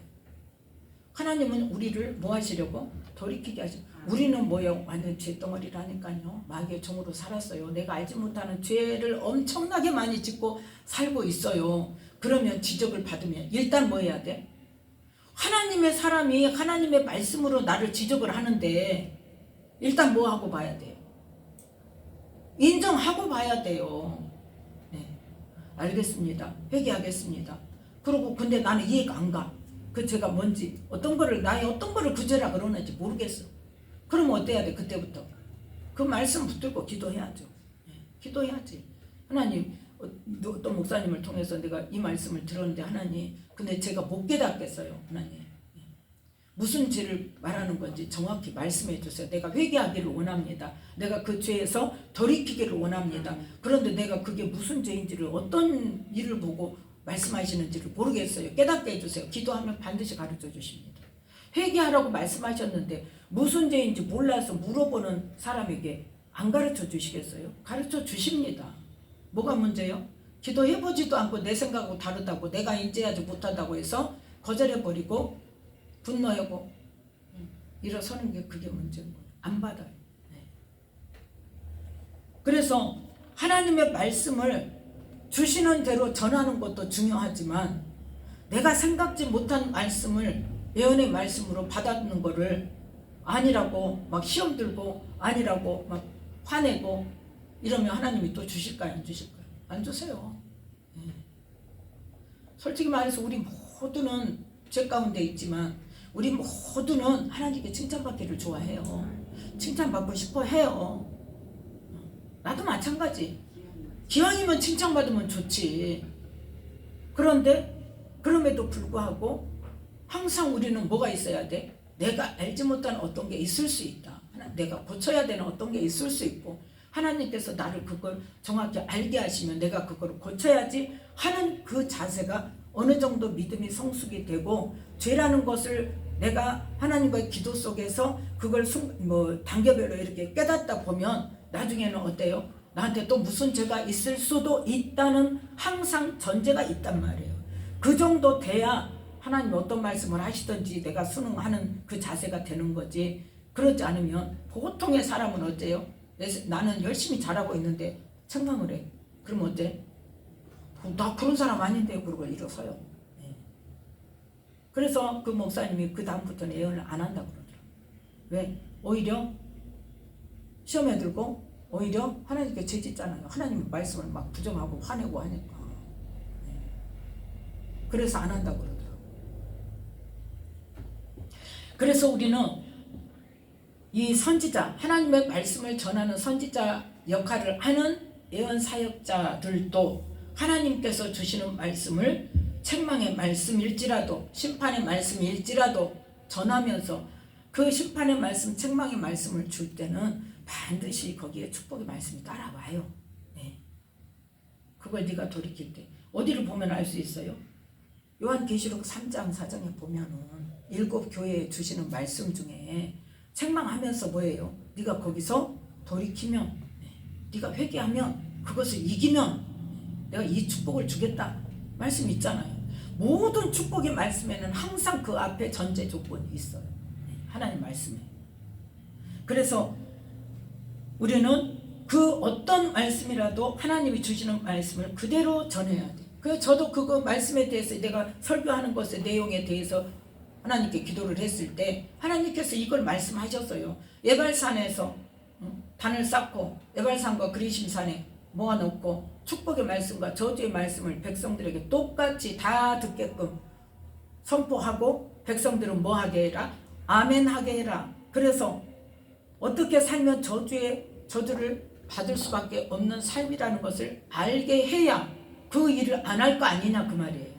하나님은 우리를 뭐 하시려고? 돌이키게 하시고 우리는 뭐예요? 완전 죄덩어리라니까요. 마귀의 종으로 살았어요. 내가 알지 못하는 죄를 엄청나게 많이 짓고 살고 있어요. 그러면 지적을 받으면 일단 뭐 해야 돼? 하나님의 사람이 하나님의 말씀으로 나를 지적을 하는데 일단 뭐 하고 봐야 돼요? 인정하고 봐야 돼요. 네, 알겠습니다. 회개하겠습니다. 그리고 근데 나는 이해가 안 가. 그 죄가 뭔지 나의 어떤 거를 그 죄라 그러는지 모르겠어. 그러면 어때야 돼? 그때부터 그 말씀 붙들고 기도해야죠. 기도해야지. 하나님 어떤 목사님을 통해서 내가 이 말씀을 들었는데 하나님 근데 제가 못 깨닫겠어요. 하나님 무슨 죄를 말하는 건지 정확히 말씀해 주세요. 내가 회개하기를 원합니다. 내가 그 죄에서 돌이키기를 원합니다. 그런데 내가 그게 무슨 죄인지를 어떤 일을 보고 말씀하시는지를 모르겠어요. 깨닫게 해주세요. 기도하면 반드시 가르쳐 주십니다. 회개하라고 말씀하셨는데 무슨 죄인지 몰라서 물어보는 사람에게 안 가르쳐 주시겠어요? 가르쳐 주십니다. 뭐가 문제요? 기도해보지도 않고 내 생각하고 다르다고 내가 인지하지 못한다고 해서 거절해버리고 분노하고 일어서는 게 그게 문제인 거예요. 안 받아요. 그래서 하나님의 말씀을 주시는 대로 전하는 것도 중요하지만 내가 생각지 못한 말씀을 예언의 말씀으로 받아듣는 거를 아니라고 막 시험 들고 아니라고 막 화내고 이러면 하나님이 또 주실까요? 안 주실까요? 안 주세요. 예. 솔직히 말해서 우리 모두는 죄 가운데 있지만 우리 모두는 하나님께 칭찬받기를 좋아해요. 칭찬받고 싶어 해요. 나도 마찬가지. 기왕이면 칭찬받으면 좋지. 그런데 그럼에도 불구하고 항상 우리는 뭐가 있어야 돼? 내가 알지 못한 어떤 게 있을 수 있다. 내가 고쳐야 되는 어떤 게 있을 수 있고 하나님께서 나를 그걸 정확히 알게 하시면 내가 그걸 고쳐야지 하는 그 자세가 어느 정도 믿음이 성숙이 되고 죄라는 것을 내가 하나님과의 기도 속에서 그걸 단계별로 이렇게 깨닫다 보면 나중에는 어때요? 나한테 또 무슨 죄가 있을 수도 있다는 항상 전제가 있단 말이에요. 그 정도 돼야 하나님 어떤 말씀을 하시든지 내가 순응하는 그 자세가 되는 거지. 그렇지 않으면 보통의 사람은 어때요? 나는 열심히 잘하고 있는데 책망을 해. 그럼 어때? 나 그런 사람 아닌데 그러고 일어서요. 네. 그래서 그 목사님이 그 다음부터는 예언을 안 한다고 그러더라고요. 왜? 오히려 시험에 들고 오히려 하나님께 죄짓잖아요. 하나님 말씀을 막 부정하고 화내고 하니까. 네. 그래서 안 한다고 그러더라고요. 그래서 우리는 이 선지자, 하나님의 말씀을 전하는 선지자 역할을 하는 예언 사역자들도 하나님께서 주시는 말씀을 책망의 말씀일지라도 심판의 말씀일지라도 전하면서 그 심판의 말씀, 책망의 말씀을 줄 때는 반드시 거기에 축복의 말씀이 따라와요. 네. 그걸 네가 돌이킬 때 어디를 보면 알 수 있어요? 요한계시록 3장 4장에 보면은 7 교회에 주시는 말씀 중에 책망하면서 뭐예요? 네가 거기서 돌이키면, 네가 회개하면, 그것을 이기면 내가 이 축복을 주겠다 말씀 있잖아요. 모든 축복의 말씀에는 항상 그 앞에 전제 조건이 있어요. 하나님 말씀에. 그래서 우리는 그 어떤 말씀이라도 하나님이 주시는 말씀을 그대로 전해야 돼. 그래서 저도 그거 말씀에 대해서 내가 설교하는 것의 내용에 대해서 하나님께 기도를 했을 때 하나님께서 이걸 말씀하셨어요. 에발산에서 단을 쌓고 에발산과 그리심산에 모아놓고 축복의 말씀과 저주의 말씀을 백성들에게 똑같이 다 듣게끔 선포하고 백성들은 뭐하게 해라? 아멘하게 해라. 그래서 어떻게 살면 저주를 받을 수밖에 없는 삶이라는 것을 알게 해야 그 일을 안 할 거 아니냐 그 말이에요.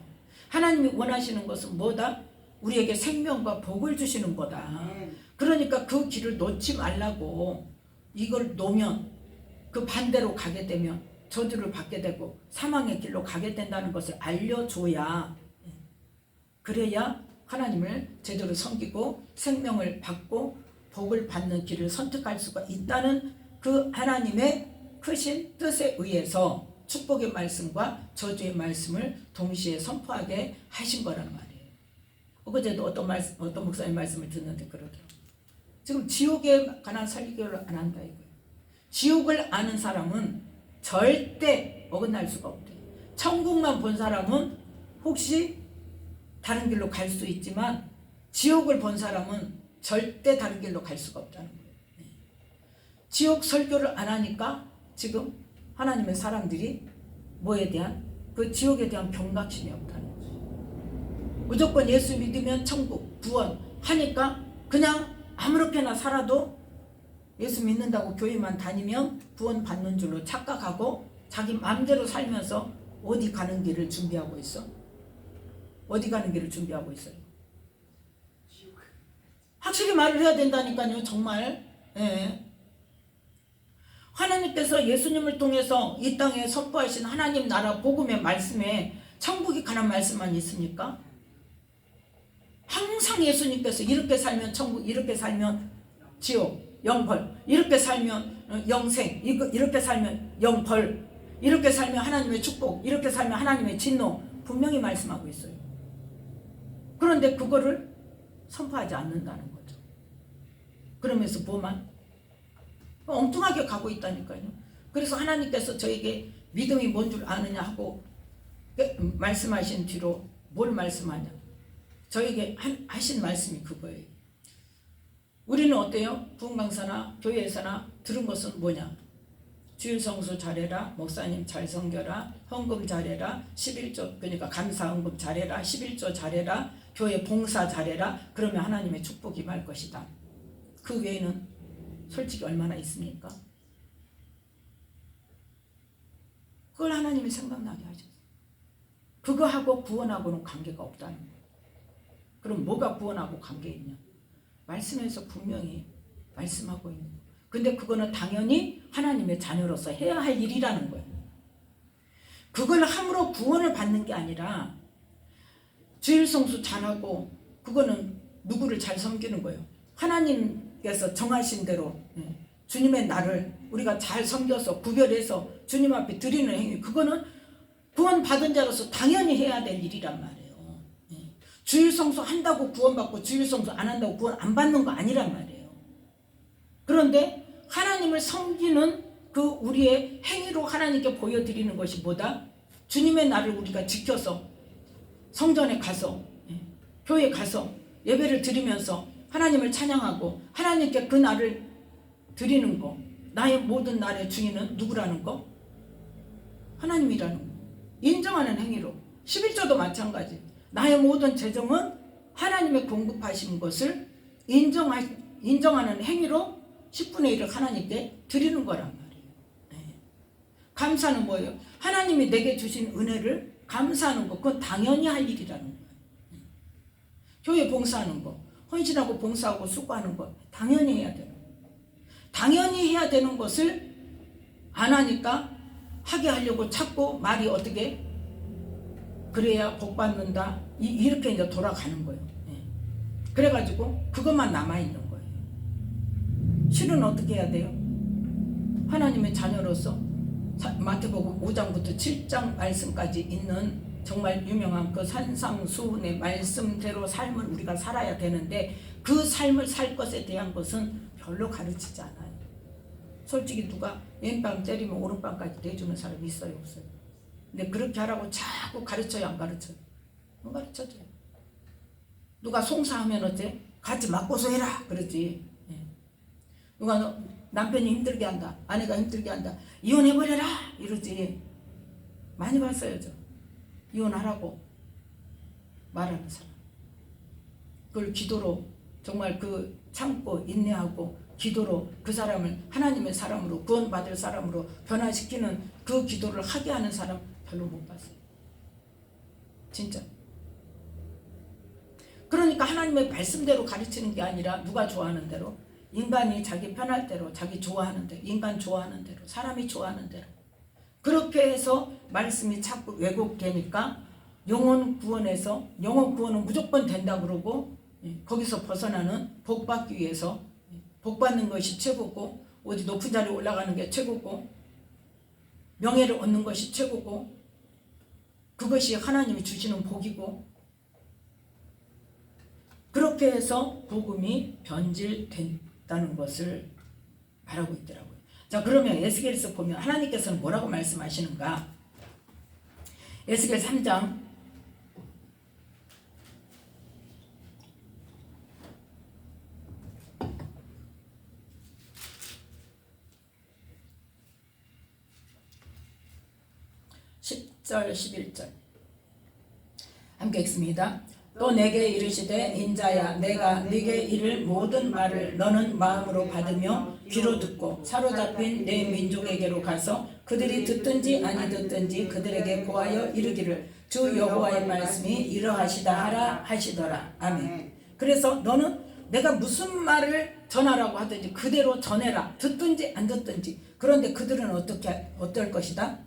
하나님이 원하시는 것은 뭐다? 우리에게 생명과 복을 주시는 거다. 그러니까 그 길을 놓지 말라고. 이걸 놓으면 그 반대로 가게 되면 저주를 받게 되고 사망의 길로 가게 된다는 것을 알려줘야, 그래야 하나님을 제대로 섬기고 생명을 받고 복을 받는 길을 선택할 수가 있다는 그 하나님의 크신 뜻에 의해서 축복의 말씀과 저주의 말씀을 동시에 선포하게 하신 거란 말이에요. 어제도 어떤 목사님 말씀을 듣는데 그러더라고요. 지금 지옥에 관한 설교를 안 한다 이거예요. 지옥을 아는 사람은 절대 어긋날 수가 없대요. 천국만 본 사람은 혹시 다른 길로 갈 수 있지만 지옥을 본 사람은 절대 다른 길로 갈 수가 없다는 거예요. 지옥 설교를 안 하니까 지금 하나님의 사람들이 뭐에 대한 그 지옥에 대한 경각심이 없다는 거죠. 무조건 예수 믿으면 천국 구원 하니까 그냥 아무렇게나 살아도 예수 믿는다고 교회만 다니면 구원 받는 줄로 착각하고 자기 마음대로 살면서 어디 가는 길을 준비하고 있어? 어디 가는 길을 준비하고 있어요? 확실히 말을 해야 된다니까요. 정말. 예. 하나님께서 예수님을 통해서 이 땅에 선포하신 하나님 나라 복음의 말씀에 천국에 관한 말씀만 있습니까? 항상 예수님께서 이렇게 살면 천국, 이렇게 살면 지옥, 영벌, 이렇게 살면 영생, 이렇게 살면 영벌, 이렇게 살면 하나님의 축복, 이렇게 살면 하나님의 진노 분명히 말씀하고 있어요. 그런데 그거를 선포하지 않는다는 거죠. 그러면서 뭐만? 엉뚱하게 가고 있다니까요. 그래서 하나님께서 저에게 믿음이 뭔 줄 아느냐 하고 말씀하신 뒤로 뭘 말씀하냐? 저에게 하신 말씀이 그거예요. 우리는 어때요? 부흥 강사나 교회에서나 들은 것은 뭐냐? 주일 성수 잘해라, 목사님 잘 섬겨라, 헌금 잘해라, 11조 그러니까 감사 헌금 잘해라, 11조 잘해라, 교회 봉사 잘해라. 그러면 하나님의 축복이 임할 것이다. 그 외에는 솔직히 얼마나 있습니까? 그걸 하나님이 생각나게 하셨어요. 그거하고 구원하고는 관계가 없다는 거예요. 그럼 뭐가 구원하고 관계 있냐? 말씀에서 분명히 말씀하고 있는 거예요. 근데 그거는 당연히 하나님의 자녀로서 해야 할 일이라는 거예요. 그걸 함으로 구원을 받는 게 아니라 주일 성수 잘하고 그거는 누구를 잘 섬기는 거예요. 하나님께서 정하신 대로 주님의 날을 우리가 잘 섬겨서 구별해서 주님 앞에 드리는 행위, 그거는 구원 받은 자로서 당연히 해야 될 일이란 말이에요. 주일 성수 한다고 구원받고 주일 성수 안 한다고 구원 안 받는 거 아니란 말이에요. 그런데 하나님을 섬기는 그 우리의 행위로 하나님께 보여드리는 것이 뭐다? 주님의 날을 우리가 지켜서 성전에 가서 교회에 가서 예배를 드리면서 하나님을 찬양하고 하나님께 그 날을 드리는 거. 나의 모든 날의 주인은 누구라는 거? 하나님이라는 거. 인정하는 행위로. 11조도 마찬가지. 나의 모든 재정은 하나님의 공급하신 것을 인정하는 행위로 10분의 1을 하나님께 드리는 거란 말이에요. 감사는 뭐예요? 하나님이 내게 주신 은혜를 감사하는 거. 그건 당연히 할 일이라는 거예요. 교회 봉사하는 거, 헌신하고 봉사하고 수고하는 거 당연히 해야 되는 거예요. 당연히 해야 되는 것을 안 하니까 하게 하려고 찾고 말이 어떻게 그래야 복 받는다 이렇게 이제 돌아가는 거예요. 그래가지고 그것만 남아있는 거예요. 실은 어떻게 해야 돼요? 하나님의 자녀로서 마태복음 5장부터 7장 말씀까지 있는 정말 유명한 그 산상수훈의 말씀대로 삶을 우리가 살아야 되는데 그 삶을 살 것에 대한 것은 별로 가르치지 않아요. 솔직히 누가 왼밤 때리면 오른밤까지 내주는 사람이 있어요, 없어요? 근데 그렇게 하라고 자꾸 가르쳐요, 안 가르쳐요? 안 가르쳐줘요. 누가 송사하면 어때? 같이 맞고서 해라 그러지. 누가 남편이 힘들게 한다, 아내가 힘들게 한다, 이혼해버려라 이러지. 많이 봤어요, 저. 이혼하라고 말하는 사람. 그걸 기도로 정말 그 참고 인내하고 기도로 그 사람을 하나님의 사람으로 구원받을 사람으로 변화시키는 그 기도를 하게 하는 사람 별로 못 봤어요. 진짜. 그러니까 하나님의 말씀대로 가르치는 게 아니라 누가 좋아하는 대로, 인간이 자기 편할 대로, 자기 좋아하는 대로, 인간 좋아하는 대로, 사람이 좋아하는 대로 그렇게 해서 말씀이 자꾸 왜곡되니까 영혼 구원은 무조건 된다 그러고 거기서 벗어나는 복 받기 위해서 복 받는 것이 최고고 어디 높은 자리에 올라가는 게 최고고 명예를 얻는 것이 최고고 그것이 하나님이 주시는 복이고 그렇게 해서 복음이 변질된다는 것을 말하고 있더라고요. 자, 그러면 에스겔에서 보면 하나님께서는 뭐라고 말씀하시는가? 에스겔 3장 10절 11절 함께 읽습니다. 또 내게 이르시되 인자야 내가 네게 이를 모든 말을 너는 마음으로 받으며 귀로 듣고 사로잡힌 내 민족에게로 가서 그들이 듣든지 아니 듣든지 그들에게 고하여 이르기를 주 여호와의 말씀이 이러하시다 하라 하시더라. 아멘. 그래서 너는 내가 무슨 말을 전하라고 하든지 그대로 전해라. 듣든지 안 듣든지. 그런데 그들은 어떨 것이다?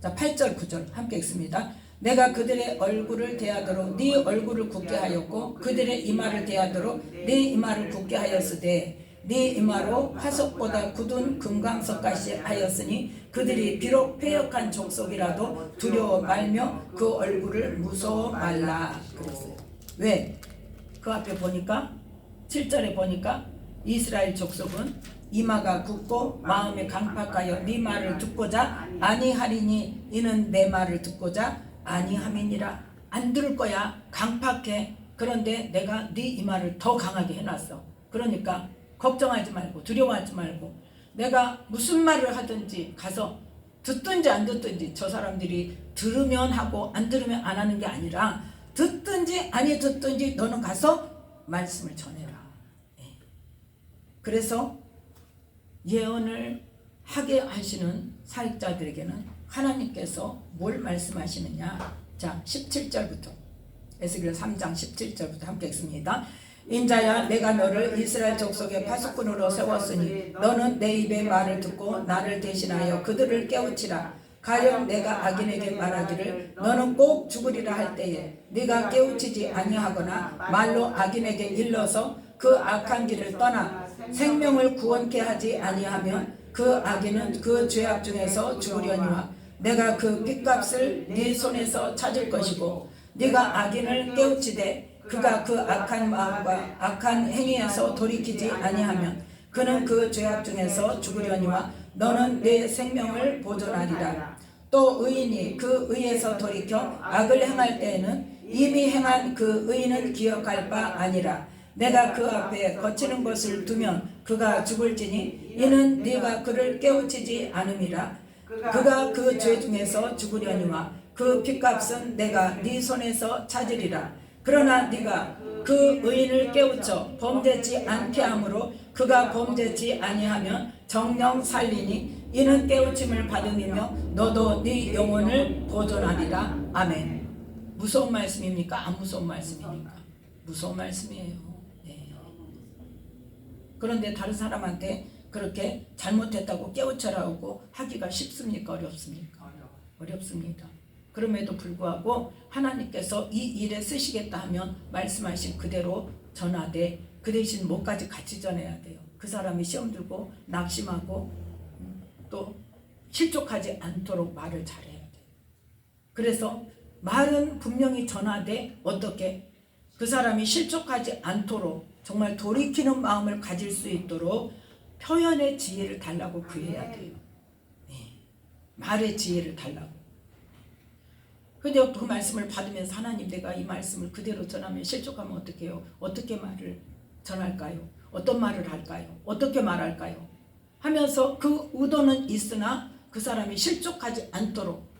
자, 8절 9절 함께 읽습니다. 내가 그들의 얼굴을 대하도록 네 얼굴을 굳게 하였고 그들의 이마를 대하도록 네 이마를 굳게 하였으되 네 이마로 화석보다 굳은 금강석같이 하였으니 그들이 비록 패역한 족속이라도 두려워 말며 그 얼굴을 무서워 말라 그랬어요. 왜? 그 앞에 보니까 7절에 보니까 이스라엘 족속은 이마가 굳고 마음이 강팍하여 네 말을 듣고자 아니하리니 이는 내 말을 듣고자 아니함이니라. 안 들을 거야. 강팍해. 그런데 내가 네 이 말을 더 강하게 해놨어. 그러니까 걱정하지 말고 두려워하지 말고 내가 무슨 말을 하든지 가서 듣든지 안 듣든지 저 사람들이 들으면 하고 안 들으면 안 하는 게 아니라 듣든지 아니 듣든지 너는 가서 말씀을 전해라. 그래서 예언을 하게 하시는 사역자들에게는 하나님께서 뭘 말씀하시느냐. 자, 17절부터 에스겔 3장 17절부터 함께 읽습니다. 인자야, 내가 너를 이스라엘 족속의 파수꾼으로 세웠으니 너는 내 입의 말을 듣고 나를 대신하여 그들을 깨우치라. 가령 내가 악인에게 말하기를 너는 꼭 죽으리라 할 때에 네가 깨우치지 아니하거나 말로 악인에게 일러서 그 악한 길을 떠나 생명을 구원케 하지 아니하면 그 악인은 그 죄악 중에서 죽으려니와 내가 그 핏값을 네 손에서 찾을 것이고 네가 악인을 깨우치되 그가 그 악한 마음과 악한 행위에서 돌이키지 아니하면 그는 그 죄악 중에서 죽으려니와 너는 내 생명을 보존하리라. 또 의인이 그 의에서 돌이켜 악을 행할 때에는 이미 행한 그 의인은 기억할 바 아니라 내가 그 앞에 거치는 것을 두면 그가 죽을지니 이는 네가 그를 깨우치지 않음이라. 그가 그 죄 중에서 죽으려니와 그 핏값은 내가 네 손에서 찾으리라. 그러나 네가 그 의인을 깨우쳐 범죄치 않게 하므로 그가 범죄치 아니하면 정령 살리니 이는 깨우침을 받음이며 너도 네 영혼을 보존하리라. 아멘. 무서운 말씀입니까? 안 무서운 말씀입니까? 무서운 말씀이에요. 네. 그런데 다른 사람한테 그렇게 잘못했다고 깨우쳐라고 하기가 쉽습니까? 어렵습니까? 어렵습니다. 그럼에도 불구하고 하나님께서 이 일에 쓰시겠다 하면 말씀하신 그대로 전하되 그 대신 뭐까지 같이 전해야 돼요. 그 사람이 시험 들고 낙심하고 또 실족하지 않도록 말을 잘해야 돼요. 그래서 말은 분명히 전하되 어떻게 그 사람이 실족하지 않도록 정말 돌이키는 마음을 가질 수 있도록 표현의 지혜를 달라고 구해야 돼요. 네. 말의 지혜를 달라고. 근데 그 말씀을 받으면서 하나님 내가 이 말씀을 그대로 전하면 실족하면 어떻게 해요? 어떻게 말을 전할까요? 어떤 말을 할까요? 어떻게 말할까요? 하면서 그 의도는 있으나 그 사람이 실족하지 않도록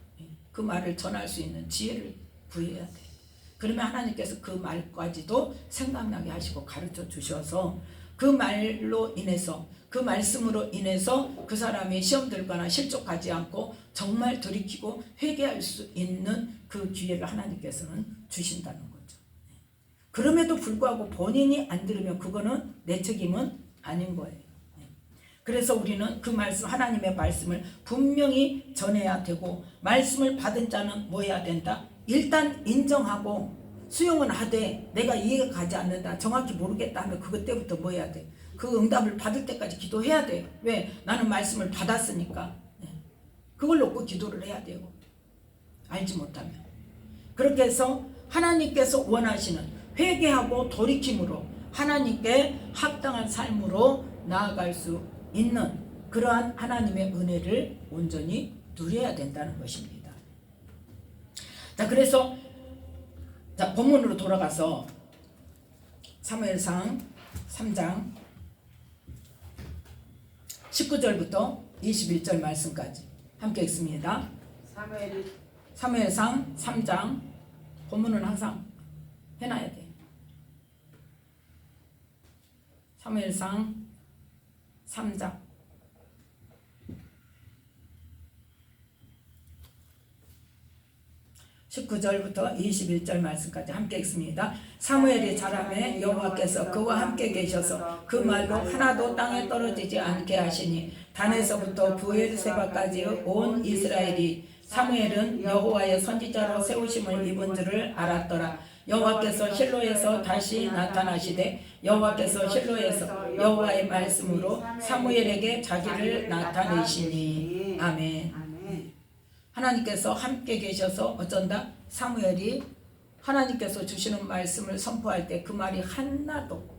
그 말을 전할 수 있는 지혜를 구해야 돼요. 그러면 하나님께서 그 말까지도 생각나게 하시고 가르쳐 주셔서 그 말로 인해서 그 말씀으로 인해서 그 사람이 시험 들거나 실족하지 않고 정말 돌이키고 회개할 수 있는 그 기회를 하나님께서는 주신다는 거죠. 그럼에도 불구하고 본인이 안 들으면 그거는 내 책임은 아닌 거예요. 그래서 우리는 그 말씀, 하나님의 말씀을 분명히 전해야 되고 말씀을 받은 자는 뭐 해야 된다? 일단 인정하고 수용은 하되 내가 이해가 가지 않는다, 정확히 모르겠다 하면 그것 때부터 뭐 해야 돼? 그 응답을 받을 때까지 기도해야 돼요. 왜? 나는 말씀을 받았으니까. 그걸 놓고 기도를 해야 되고 알지 못하면. 그렇게 해서 하나님께서 원하시는 회개하고 돌이킴으로 하나님께 합당한 삶으로 나아갈 수 있는 그러한 하나님의 은혜를 온전히 누려야 된다는 것입니다. 자, 그래서 자, 본문으로 돌아가서 사무엘상 3장 19절부터 21절 말씀까지 함께 읽습니다. 사무엘상 3장 본문은 항상 해놔야 돼. 사무엘상 3장 19절부터 21절 말씀까지 함께 읽습니다. 사무엘이 자라매 여호와께서 그와 함께 계셔서 그 말로 하나도 땅에 떨어지지 않게 하시니 단에서부터 브엘세바까지 온 이스라엘이 사무엘은 여호와의 선지자로 세우심을 입은 줄을 알았더라. 여호와께서 실로에서 다시 나타나시되 여호와께서 실로에서 여호와의 말씀으로 사무엘에게 자기를 나타내시니. 아멘. 하나님께서 함께 계셔서 어쩐다? 사무엘이 하나님께서 주시는 말씀을 선포할 때 그 말이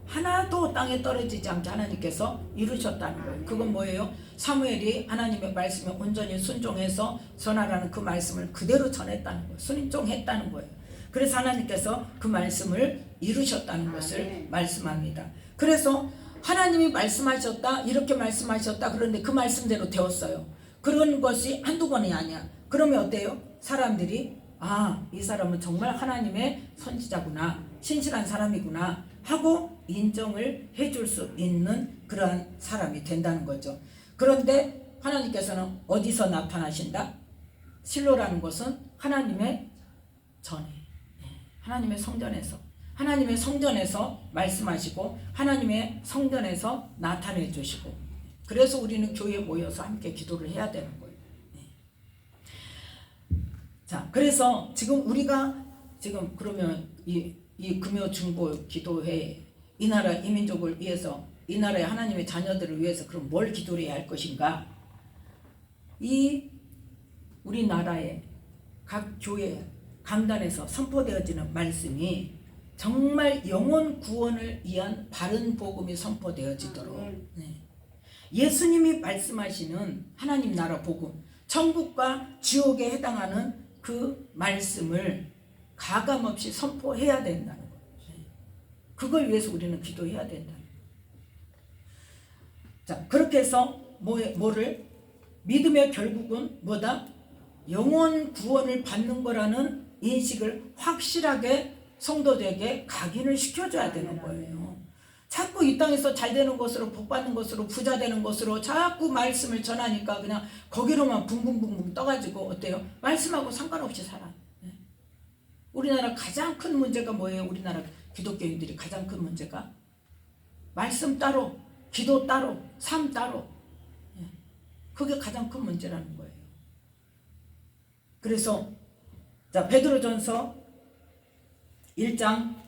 하나도 땅에 떨어지지 않게 하나님께서 이루셨다는 거예요. 그건 뭐예요? 사무엘이 하나님의 말씀에 온전히 순종해서 전하라는 그 말씀을 그대로 전했다는 거예요. 순종했다는 거예요. 그래서 하나님께서 그 말씀을 이루셨다는 것을 말씀합니다. 그래서 하나님이 말씀하셨다, 이렇게 말씀하셨다, 그런데 그 말씀대로 되었어요. 그런 것이 한두 번이 아니야. 그러면 어때요? 사람들이 이 사람은 정말 하나님의 선지자구나, 신실한 사람이구나 하고 인정을 해줄 수 있는 그러한 사람이 된다는 거죠. 그런데 하나님께서는 어디서 나타나신다? 실로라는 것은 하나님의 전에, 하나님의 성전에서 말씀하시고 하나님의 성전에서 나타내 주시고, 그래서 우리는 교회에 모여서 함께 기도를 해야 되는 거예요. 자, 그래서 지금 우리가 지금 그러면 이 금요 중보 기도회, 이 나라 이 민족을 위해서, 이 나라의 하나님의 자녀들을 위해서 그럼 뭘 기도해야 할 것인가? 이 우리나라의 각 교회 강단에서 선포되어지는 말씀이 정말 영혼 구원을 위한 바른 복음이 선포되어지도록, 예수님이 말씀하시는 하나님 나라 복음, 천국과 지옥에 해당하는 그 말씀을 가감없이 선포해야 된다는 거예요. 그걸 위해서 우리는 기도해야 된다는 거예요. 자, 그렇게 해서 뭐를 믿음의 결국은 뭐다? 영혼 구원을 받는 거라는 인식을 확실하게 성도들에게 각인을 시켜줘야 되는 거예요. 자꾸 이 땅에서 잘 되는 것으로, 복 받는 것으로, 부자 되는 것으로 자꾸 말씀을 전하니까 그냥 거기로만 붕붕붕붕 떠가지고 어때요? 말씀하고 상관없이 살아. 우리나라 가장 큰 문제가 뭐예요? 우리나라 기독교인들이 가장 큰 문제가 말씀 따로, 기도 따로, 삶 따로. 그게 가장 큰 문제라는 거예요. 그래서 자, 베드로전서 1장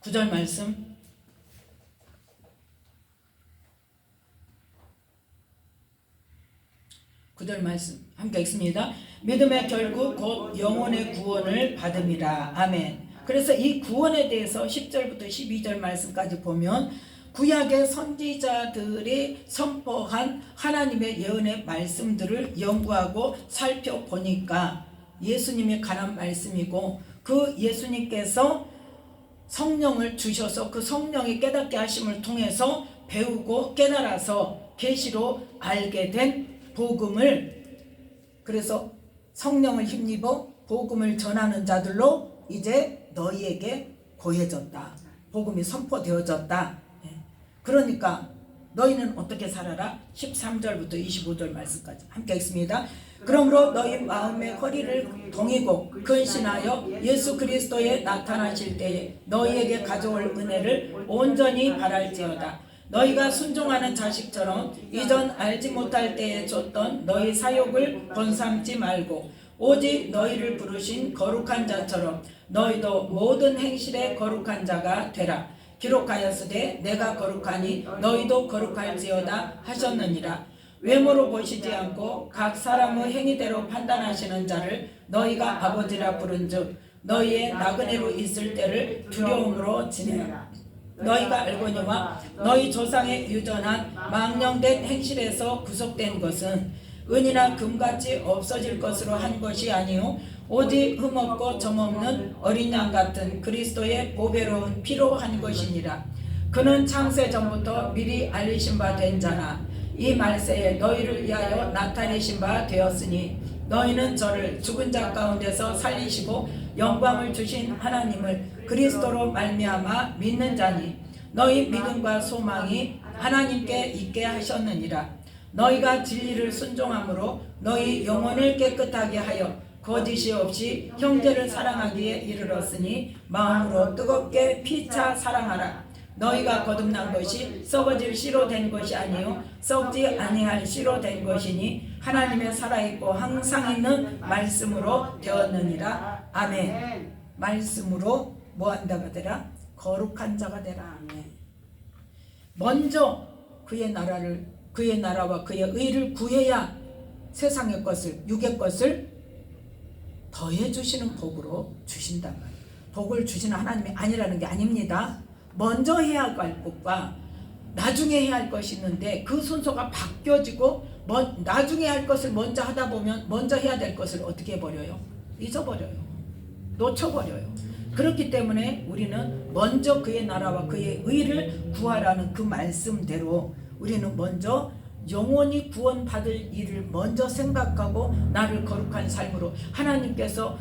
9절 말씀, 함께 읽습니다. 믿음의 결국 곧 영혼의 구원을 받음이라. 아멘. 그래서 이 구원에 대해서 10절부터 12절 말씀까지 보면 구약의 선지자들이 선포한 하나님의 예언의 말씀들을 연구하고 살펴보니까 예수님에 관한 말씀이고, 그 예수님께서 성령을 주셔서 그 성령이 깨닫게 하심을 통해서 배우고 깨달아서 계시로 알게 된 복음을, 그래서 성령을 힘입어 복음을 전하는 자들로 이제 너희에게 고해졌다, 복음이 선포되어졌다. 그러니까 너희는 어떻게 살아라? 13절부터 25절 말씀까지 함께 읽습니다. 그러므로 너희 마음의 허리를 동이고 근신하여 예수 그리스도에 나타나실 때에 너희에게 가져올 은혜를 온전히 바랄지어다. 너희가 순종하는 자식처럼 이전 알지 못할 때에 줬던 너희 사욕을 본삼지 말고 오직 너희를 부르신 거룩한 자처럼 너희도 모든 행실에 거룩한 자가 되라. 기록하였으되 내가 거룩하니 너희도 거룩할지어다 하셨느니라. 외모로 보시지 않고 각 사람의 행위대로 판단하시는 자를 너희가 아버지라 부른즉 너희의 나그네로 있을 때를 두려움으로 지내라. 너희가 알거니와 너희 조상의 유전한 망령된 행실에서 구속된 것은 은이나 금같이 없어질 것으로 한 것이 아니요 오직 흠없고 점없는 어린 양 같은 그리스도의 보배로운 피로 한 것이니라. 그는 창세 전부터 미리 알리신 바 된 자나 이 말세에 너희를 위하여 나타내신 바 되었으니 너희는 저를 죽은 자 가운데서 살리시고 영광을 주신 하나님을 그리스도로 말미암아 믿는 자니 너희 믿음과 소망이 하나님께 있게 하셨느니라. 너희가 진리를 순종함으로 너희 영혼을 깨끗하게 하여 거짓이 없이 형제를 사랑하기에 이르렀으니 마음으로 뜨겁게 피차 사랑하라. 너희가 거듭난 것이 썩어질 씨로 된 것이 아니요 썩지 아니할 씨로 된 것이니 하나님의 살아있고 항상 있는 말씀으로 되었느니라. 아멘. 말씀으로 뭐한다가 되라? 거룩한 자가 되라. 아멘. 먼저 그의 나라와 그의 의를 구해야 세상의 것을, 육의 것을 더해 주시는 복으로 주신단 말이에요. 복을 주시는 하나님이 아니라는 게 아닙니다. 먼저 해야 할 것과 나중에 해야 할 것이 있는데 그 순서가 바뀌어지고 나중에 할 것을 먼저 하다 보면 먼저 해야 될 것을 어떻게 해버려요? 잊어버려요. 놓쳐버려요. 그렇기 때문에 우리는 먼저 그의 나라와 그의 의를 구하라는 그 말씀대로 우리는 먼저 영원히 구원받을 일을 먼저 생각하고 나를 거룩한 삶으로 하나님께서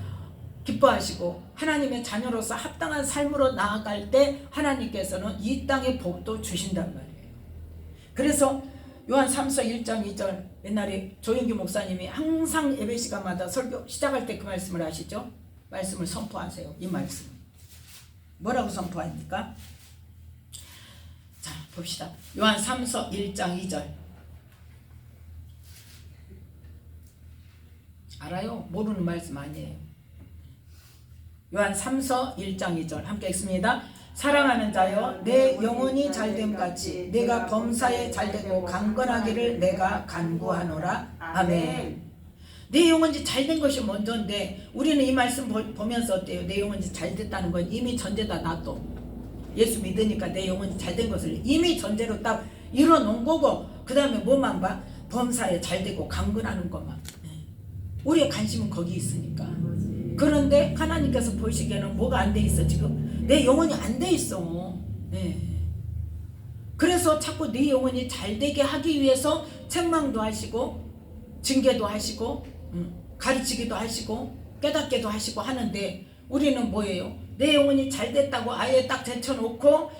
기뻐하시고 하나님의 자녀로서 합당한 삶으로 나아갈 때 하나님께서는 이 땅의 복도 주신단 말이에요. 그래서 요한 3서 1장 2절 옛날에 조영규 목사님이 항상 예배 시간마다 설교 시작할 때 그 말씀을 하시죠. 말씀을 선포하세요. 이 말씀 뭐라고 선포합니까? 자 봅시다. 요한 3서 1장 2절 알아요? 모르는 말씀 아니에요. 요한 3서 1장 2절 함께 읽습니다. 사랑하는 자여 내 영혼이 잘됨같이 내가 범사에 잘되고 강건하기를 내가 간구하노라. 아멘. 내 영혼이 잘된 것이 먼저인데 우리는 이 말씀 보면서 어때요? 내 영혼이 잘됐다는 건 이미 전제다. 나도 예수 믿으니까 내 영혼이 잘된 것을 이미 전제로 딱 이뤄놓은 거고 그 다음에 뭐만 봐? 범사에 잘되고 강건하는 것만. 우리의 관심은 거기 있으니까. 그런데 하나님께서 보시기에는 뭐가 안 돼 있어? 지금 내 영혼이 안 돼 있어. 네. 그래서 자꾸 네 영혼이 잘 되게 하기 위해서 책망도 하시고 징계도 하시고 가르치기도 하시고 깨닫게도 하시고 하는데 우리는 뭐예요? 내 영혼이 잘 됐다고 아예 딱 제쳐놓고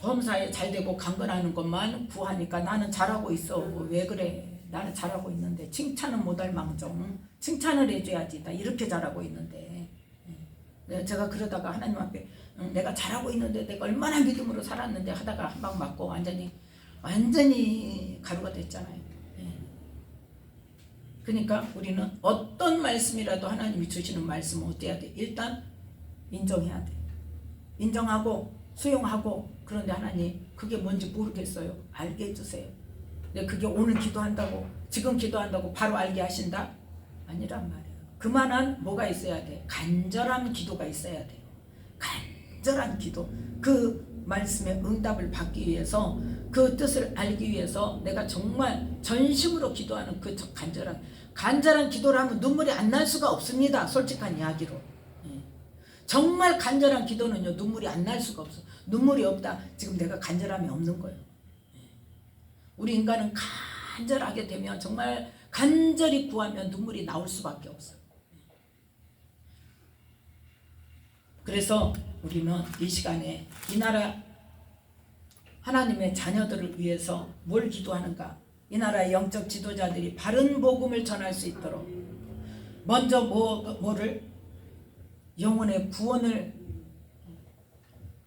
범사에 잘 되고 강건하는 것만 구하니까 나는 잘하고 있어. 왜 그래? 나는 잘하고 있는데 칭찬은 못할 망정 칭찬을 해줘야지. 나 이렇게 잘하고 있는데 제가 그러다가 하나님 앞에 내가 잘하고 있는데 내가 얼마나 믿음으로 살았는데 하다가 한 방 맞고 완전히 가루가 됐잖아요. 그러니까 우리는 어떤 말씀이라도 하나님이 주시는 말씀은 어때야 돼? 일단 인정해야 돼. 인정하고 수용하고. 그런데 하나님 그게 뭔지 모르겠어요. 알게 해주세요. 그게 오늘 기도한다고 지금 기도한다고 바로 알게 하신다? 아니란 말이에요. 그만한 뭐가 있어야 돼? 간절한 기도가 있어야 돼요. 간절한 기도. 그 말씀의 응답을 받기 위해서 그 뜻을 알기 위해서 내가 정말 전심으로 기도하는 그 간절한 기도를 하면 눈물이 안 날 수가 없습니다. 솔직한 이야기로. 정말 간절한 기도는요 눈물이 안 날 수가 없어. 눈물이 없다. 지금 내가 간절함이 없는 거예요. 우리 인간은 간절하게 되면 정말 간절히 구하면 눈물이 나올 수밖에 없어요. 그래서 우리는 이 시간에 이 나라 하나님의 자녀들을 위해서 뭘 기도하는가? 이 나라의 영적 지도자들이 바른 복음을 전할 수 있도록 먼저 뭐를 영혼의 구원을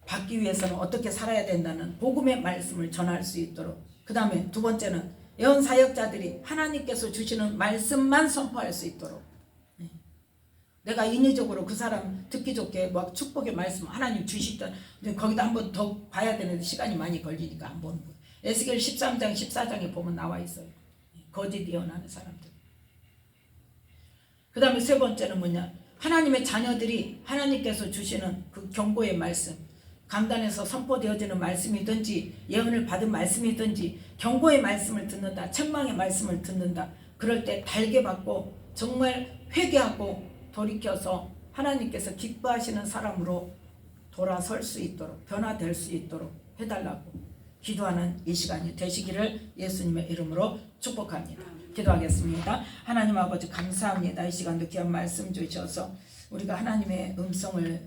받기 위해서는 어떻게 살아야 된다는 복음의 말씀을 전할 수 있도록 그 다음에 두 번째는 예언 사역자들이 하나님께서 주시는 말씀만 선포할 수 있도록 내가 인위적으로 그 사람 듣기 좋게 막 축복의 말씀 하나님 주시던 거기다 한번 더 봐야 되는데 시간이 많이 걸리니까 안 보는 거예요. 에스겔 13장 14장에 보면 나와 있어요. 거짓 예언하는 사람들. 그 다음에 세 번째는 뭐냐? 하나님의 자녀들이 하나님께서 주시는 그 경고의 말씀 강단에서 선포되어지는 말씀이든지 예언을 받은 말씀이든지 경고의 말씀을 듣는다. 책망의 말씀을 듣는다. 그럴 때 달게 받고 정말 회개하고 돌이켜서 하나님께서 기뻐하시는 사람으로 돌아설 수 있도록 변화될 수 있도록 해달라고 기도하는 이 시간이 되시기를 예수님의 이름으로 축복합니다. 기도하겠습니다. 하나님 아버지 감사합니다. 이 시간도 귀한 말씀 주셔서 우리가 하나님의 음성을